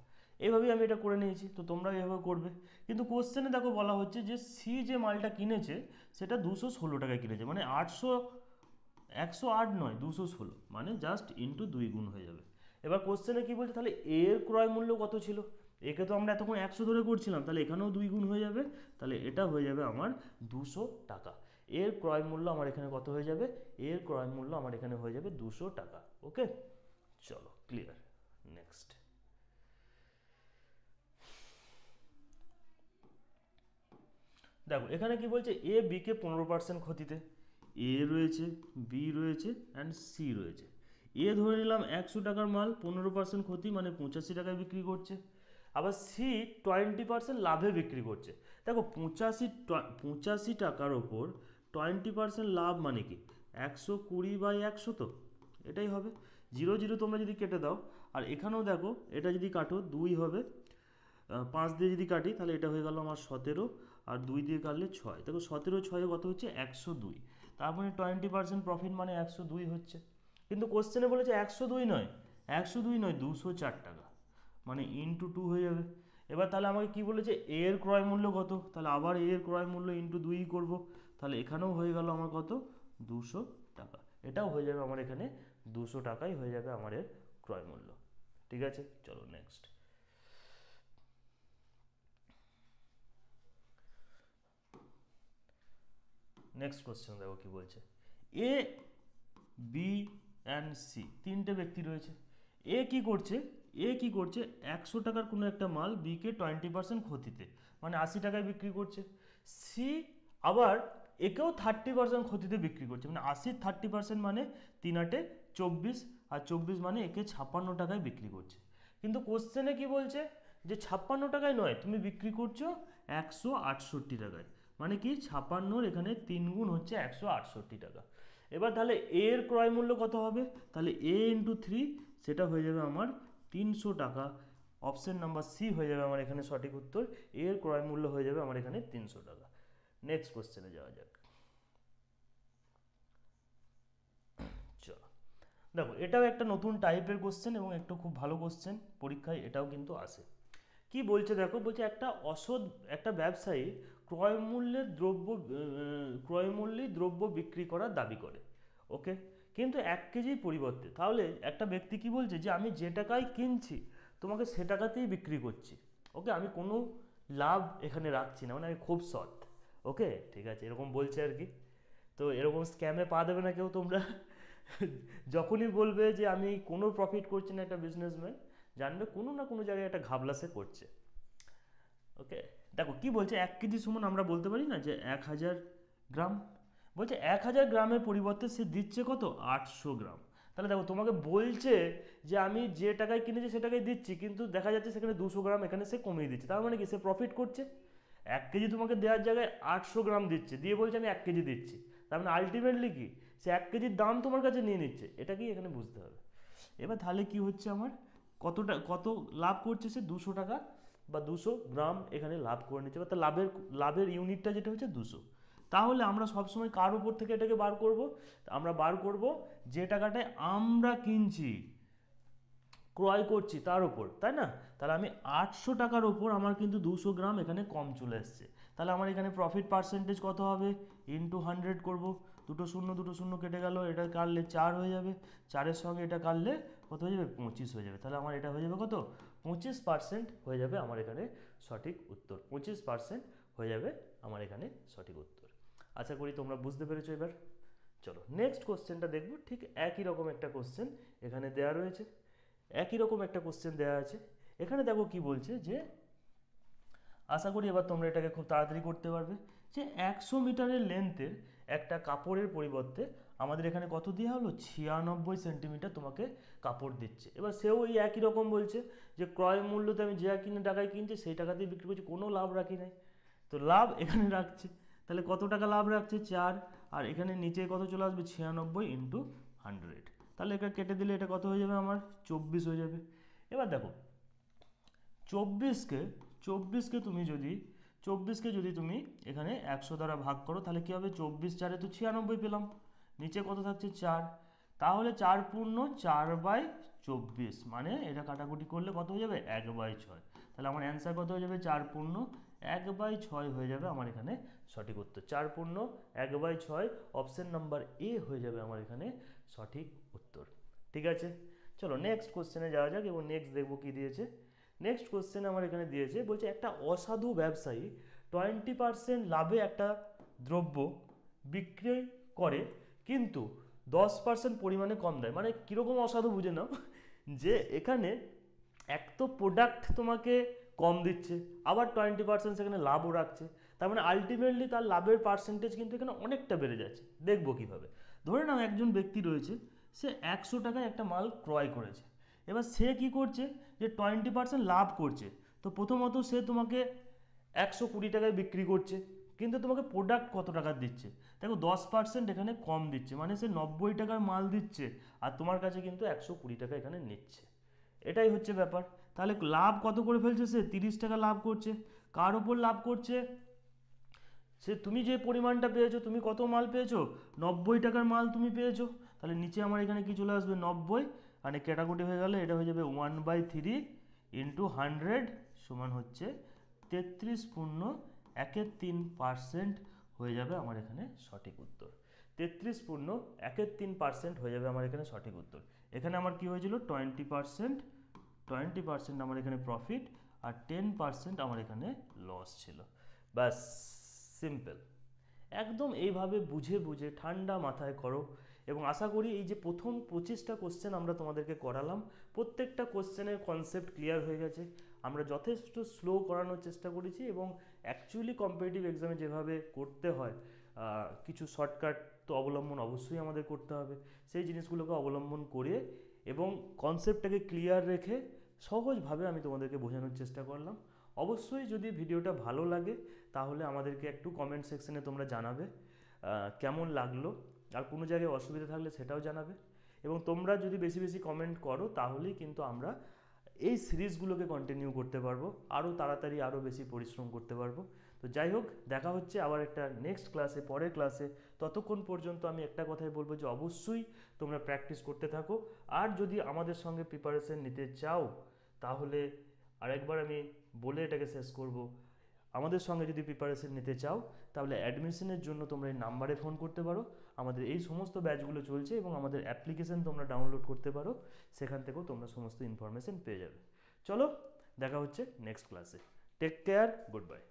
Speaker 1: এইভাবেই আমি এটা করে নিয়েছি, তো তোমরা এভাবে করবে। কিন্তু কোশ্চেনে দেখো বলা হচ্ছে যে সি যে মালটা কিনেছে সেটা 216 টাকায় কিনেছে, মানে 108 নয় 216, মানে জাস্ট ইন্টু 2 গুণ হয়ে যাবে। এবার কোশ্চেনে কি বলছে, তাহলে এর ক্রয় মূল্য কত ছিল, একে তো আমরা এতক্ষণ 100 ধরে করছিলাম, তাহলে এখানেও 2 গুণ হয়ে যাবে, তাহলে এটা হয়ে যাবে আমার 200 টাকা। এর ক্রয় মূল্য আমার এখানে কত হয়ে যাবে, এর ক্রয় মূল্য আমার এখানে হয়ে যাবে 200 টাকা। ওকে, চলো ক্লিয়ার। নেক্সট দেখো এখানে কি বলছে, এ বিকে 15% ক্ষতিতে, এ রয়েছে, বি রয়েছে অ্যান্ড সি রয়েছে। এ ধরে নিলাম 100 টাকার মাল, 15% ক্ষতি মানে 85 টাকায় বিক্রি করছে। আবার সি 20% লাভে বিক্রি করছে। দেখো 85 টাকার ওপর 20% লাভ মানে কি 120/100, তো এটাই হবে। 0 0 তোমরা যদি কেটে দাও, আর এখানেও দেখো এটা যদি কাটো 2 হবে, 5 দিয়ে যদি কাটি তাহলে এটা হয়ে গেল আমার 17, আর 2 দিয়ে কাটলে 6। দেখো 17 6 কত হচ্ছে 102, তার মানে 20% প্রফিট মানে 102 হচ্ছে। কিন্তু কোশ্চেনে বলেছে 102 নয়, 102 নয় 204 টাকা, মানে ইন্টু 2 হয়ে যাবে। এবার তাহলে আমাকে কি বলেছে, এর ক্রয় মূল্য কত, তাহলে আবার এর ক্রয় মূল্য ইন্টু 2 করব, তাহলে এখানেও হয়ে গেল আমার কত 200 টাকা। এটাও হয়ে যাবে আমার এখানে 200 টাকাই হয়ে যাবে আমার এর ক্রয় মূল্য। ঠিক আছে, চলো নেক্সট। নেক্সট কোশ্চেন দেখো কি বলছে, এ বি অ্যান্ড সি তিনটে ব্যক্তি রয়েছে। এ কি করছে, এ কি করছে 100 টাকার কোনো একটা মাল বিকে 20% ক্ষতিতে, মানে 80 টাকায় বিক্রি করছে। সি আবার একেও 30% ক্ষতিতে বিক্রি করছে, মানে 80 30% মানে 3 8 24, আর 24 মানে একে 56 টাকায় বিক্রি করছে। কিন্তু কোশ্চেনে কি বলছে যে 56 টাকায় নয়, তুমি বিক্রি করছো 168 টাকায়, মানে কি 56-র এখানে 3 গুণ হচ্ছে 168 টাকা। এবার তাহলে এর ক্রয় মূল্য কত হবে, তাহলে এ ইন্টু 3 সেটা হয়ে যাবে আমার 300 টাকা। অপশন নাম্বার সি হয়ে যাবে আমার এখানে সঠিক উত্তর, এর ক্রয় মূল্য হয়ে যাবে আমার এখানে 300 টাকা। নেক্সট কোশ্চেনে যাওয়া যাক। চলো দেখো এটাও একটা নতুন টাইপের কোশ্চেন এবং একটা খুব ভালো কোশ্চেন, পরীক্ষায় এটাও কিন্তু আসে। কি বলছে দেখো, বলছে একটা ব্যবসায়ী ক্রয় মূল্যে দ্রব্য বিক্রি করার দাবি করে। ওকে, কিন্তু 1 কেজির পরিবর্তে, তাহলে একটা ব্যক্তি কি বলছে যে আমি যে টাকায় কিনছি তোমাকে সে টাকাতেই বিক্রি করছি। ওকে, আমি কোনো লাভ এখানে রাখছি না, মানে আমি খুব সৎ। ওকে ঠিক আছে, এরকম বলছে আর কি। তো এরকম স্ক্যামে পা দেবে না কেউ তোমরা। যখনই বলবে যে আমি কোনো প্রফিট করছি না একটা বিজনেসম্যান, জানবে কোনো না কোনো জায়গায় একটা ঘাবলা সে করছে। ওকে, দেখো কি বলছে, 1 কেজি সমান আমরা বলতে পারি না যে 1000 গ্রাম। বলছে 1000 গ্রামের পরিবর্তে সে দিচ্ছে কত 800 গ্রাম। তাহলে দেখো তোমাকে বলছে যে আমি যে টাকায় কিনেছি সে টাকায় দিচ্ছি, কিন্তু দেখা যাচ্ছে সেখানে 200 গ্রাম এখানে সে কমিয়ে দিচ্ছে। তার মানে কি সে প্রফিট করছে। 1 কেজি তোমাকে দেওয়ার জায়গায় 800 গ্রাম দিচ্ছে, দিয়ে বলছে আমি 1 কেজি দিচ্ছি। তার মানে আলটিমেটলি কি সে 1 কেজির দাম তোমার কাছে নিয়ে নিচ্ছে, এটাকেই এখানে বুঝতে হবে। এবার তাহলে কি হচ্ছে আমার, কত লাভ করছে সে 200 টাকা বা 200 গ্রাম এখানে লাভ করে নিচ্ছে, অর্থাৎ লাভের ইউনিটটা যেটা হচ্ছে 200। তাহলে আমরা সবসময় কার উপর থেকে এটাকে বার করব, আমরা বার করব যে টাকাটায় আমরা কিনছি ক্রয় করছি তার উপর, তাই না? তাহলে আমি 800 টাকার ওপর আমার কিন্তু 200 গ্রাম এখানে কম চলে এসছে। তাহলে আমার এখানে প্রফিট পার্সেন্টেজ কত হবে, ইন্টু 100 করব, দুটো শূন্য কেটে গেল, এটা কাটলে 4 হয়ে যাবে, 4-এর সঙ্গে এটা কাটলে কত হয়ে যাবে 25 হয়ে যাবে। তাহলে আমার এটা হয়ে যাবে কত 25% হয়ে যাবে আমার এখানে সঠিক উত্তর, 25% হয়ে যাবে আমার এখানে সঠিক উত্তর। আশা করি তোমরা বুঝতে পেরেছো। এবার চলো নেক্সট কোশ্চেনটা দেখবো। ঠিক একই রকম একটা কোশ্চেন এখানে দেওয়া রয়েছে, একই রকম একটা কোশ্চেন দেওয়া আছে। এখানে দেখো কি বলছে যে, আশা করি এবার তোমরা এটাকে খুব তাড়াতাড়ি করতে পারবে, যে 100 মিটারের লেন্থের একটা কাপড়ের পরিবর্তে আমাদের এখানে কত দেওয়া হলো, 96 সেন্টিমিটার তোমাকে কাপড় দিচ্ছে। এবার সেও এই একই রকম বলছে যে ক্রয় মূল্যতে আমি যে কিনে টাকায় কিনছি সেই টাকাতেই বিক্রি করছি, কোনো লাভ রাখি নাই। তো লাভ এখানে রাখছে, তাহলে কত টাকা লাভ রাখছে, 4। আর এখানে নিচে কত চলে আসবে, 96 ইন্টু 100। তাহলে এটা কেটে দিলে এটা কত হয়ে যাবে আমার, 24 হয়ে যাবে। এবার দেখো 24কে যদি তুমি এখানে 100 দ্বারা ভাগ করো, তাহলে কি হবে, 24 4 তো 96 পেলাম, নিচে কত থাকছে 4, তাহলে 4 পূর্ণ 4/24, মানে এটা কাটাকুটি করলে কত হয়ে যাবে, 1/6। তাহলে আমার অ্যান্সার কত হয়ে যাবে, 4 পূর্ণ 1/6 হয়ে যাবে আমার এখানে সঠিক উত্তর। 4 পূর্ণ 1/6 অপশন নাম্বার এ হয়ে যাবে আমার এখানে সঠিক উত্তর। ঠিক আছে, চলো নেক্সট কোশ্চেনে যাওয়া যাক এবং নেক্সট দেখবো কি দিয়েছে। নেক্সট কোশ্চেন আমার এখানে দিয়েছে, বলছে একটা অসাধু ব্যবসায়ী 20% লাভে একটা দ্রব্য বিক্রি করে কিন্তু 10% পরিমাণে কম দেয়। মানে কীরকম অসাধু বুঝে নাও, যে এখানে এক তো প্রোডাক্ট তোমাকে কম দিচ্ছে, আবার 20% সেখানে লাভও রাখছে, তার মানে আলটিমেটলি তার লাভের পার্সেন্টেজ কিন্তু এখানে অনেকটা বেড়ে যাচ্ছে। দেখবো কীভাবে। ধরে নাও একজন ব্যক্তি রয়েছে, সে 100 টাকায় একটা মাল ক্রয় করেছে, এবার সে কি করছে, যে 20% লাভ করছে। তো প্রথমত সে তোমাকে 120 টাকায় বিক্রি করছে, কিন্তু তোমাকে প্রোডাক্ট কত টাকার দিচ্ছে, দেখো 10% এখানে কম দিচ্ছে, মানে সে 90 টাকার মাল দিচ্ছে আর তোমার কাছে কিন্তু 120 টাকা এখানে নিচ্ছে। এটাই হচ্ছে ব্যাপার। তাহলে লাভ কত করে ফেলছে, সে 30 টাকা লাভ করছে। কার ওপর লাভ করছে, সে তুমি যে পরিমাণটা পেয়েছো, তুমি কত মাল পেয়েছো, 90 টাকার মাল তুমি পেয়েছো। তাহলে নিচে আমার এখানে কি চলে আসবে, 90, মানে ক্যাটাকুটি হয়ে গেলে এটা হয়ে যাবে 1/3 ইন্টু 100 সমান হচ্ছে 33 পূর্ণ 1/3% হয়ে যাবে আমার এখানে সঠিক উত্তর। 33 পূর্ণ 1/3% হয়ে যাবে আমার এখানে সঠিক উত্তর। এখানে আমার কি হয়েছিল, 20% আমার এখানে প্রফিট আর 10% আমার এখানে লস ছিল। ব্যাস, সিম্পল। একদম এইভাবে বুঝে বুঝে ঠান্ডা মাথায় করো, এবং আশা করি এই যে প্রথম 25টা কোশ্চেন আমরা তোমাদেরকে করালাম, প্রত্যেকটা কোশ্চেনের কনসেপ্ট ক্লিয়ার হয়ে গেছে। আমরা যথেষ্ট স্লো করানোর চেষ্টা করেছি এবং অ্যাকচুয়ালি কম্পিটিটিভ এক্সামে যেভাবে করতে হয়, কিছু শর্টকাট তো অবলম্বন অবশ্যই আমাদের করতে হবে, সেই জিনিসগুলোকে অবলম্বন করে এবং কনসেপ্টটাকে ক্লিয়ার রেখে সহজভাবে আমি তোমাদেরকে বোঝানোর চেষ্টা করলাম। অবশ্যই যদি ভিডিওটা ভালো লাগে তাহলে আমাদেরকে একটু কমেন্ট সেকশনে তোমরা জানাবে কেমন লাগলো, আর কোনো জায়গায় অসুবিধা থাকলে সেটাও জানাবে। এবং তোমরা যদি বেশি বেশি কমেন্ট করো তাহলেই কিন্তু আমরা এই সিরিজগুলোকে কন্টিনিউ করতে পারবো, আরও তাড়াতাড়ি আরও বেশি পরিশ্রম করতে পারবো। তো যাই হোক, দেখা হচ্ছে আবার একটা নেক্সট ক্লাসে, পরের ক্লাসে। ততক্ষণ পর্যন্ত আমি একটা কথাই বলবো যে অবশ্যই তোমরা প্র্যাকটিস করতে থাকো। আর যদি আমাদের সঙ্গে প্রিপারেশন নিতে চাও তাহলে আরেকবার আমি বলে এটাকে শেষ করব, আমাদের সঙ্গে যদি প্রিপারেশন নিতে চাও তাহলে অ্যাডমিশনের জন্য তোমরা এই নাম্বারে ফোন করতে পারো। আমাদের এই সমস্ত ব্যাচগুলো চলছে এবং আমাদের অ্যাপ্লিকেশন তোমরা ডাউনলোড করতে পারো, সেখান থেকেও তোমরা সমস্ত ইনফরমেশন পেয়ে যাবে। চলো দেখা হচ্ছে নেক্সট ক্লাসে। Take care, good by.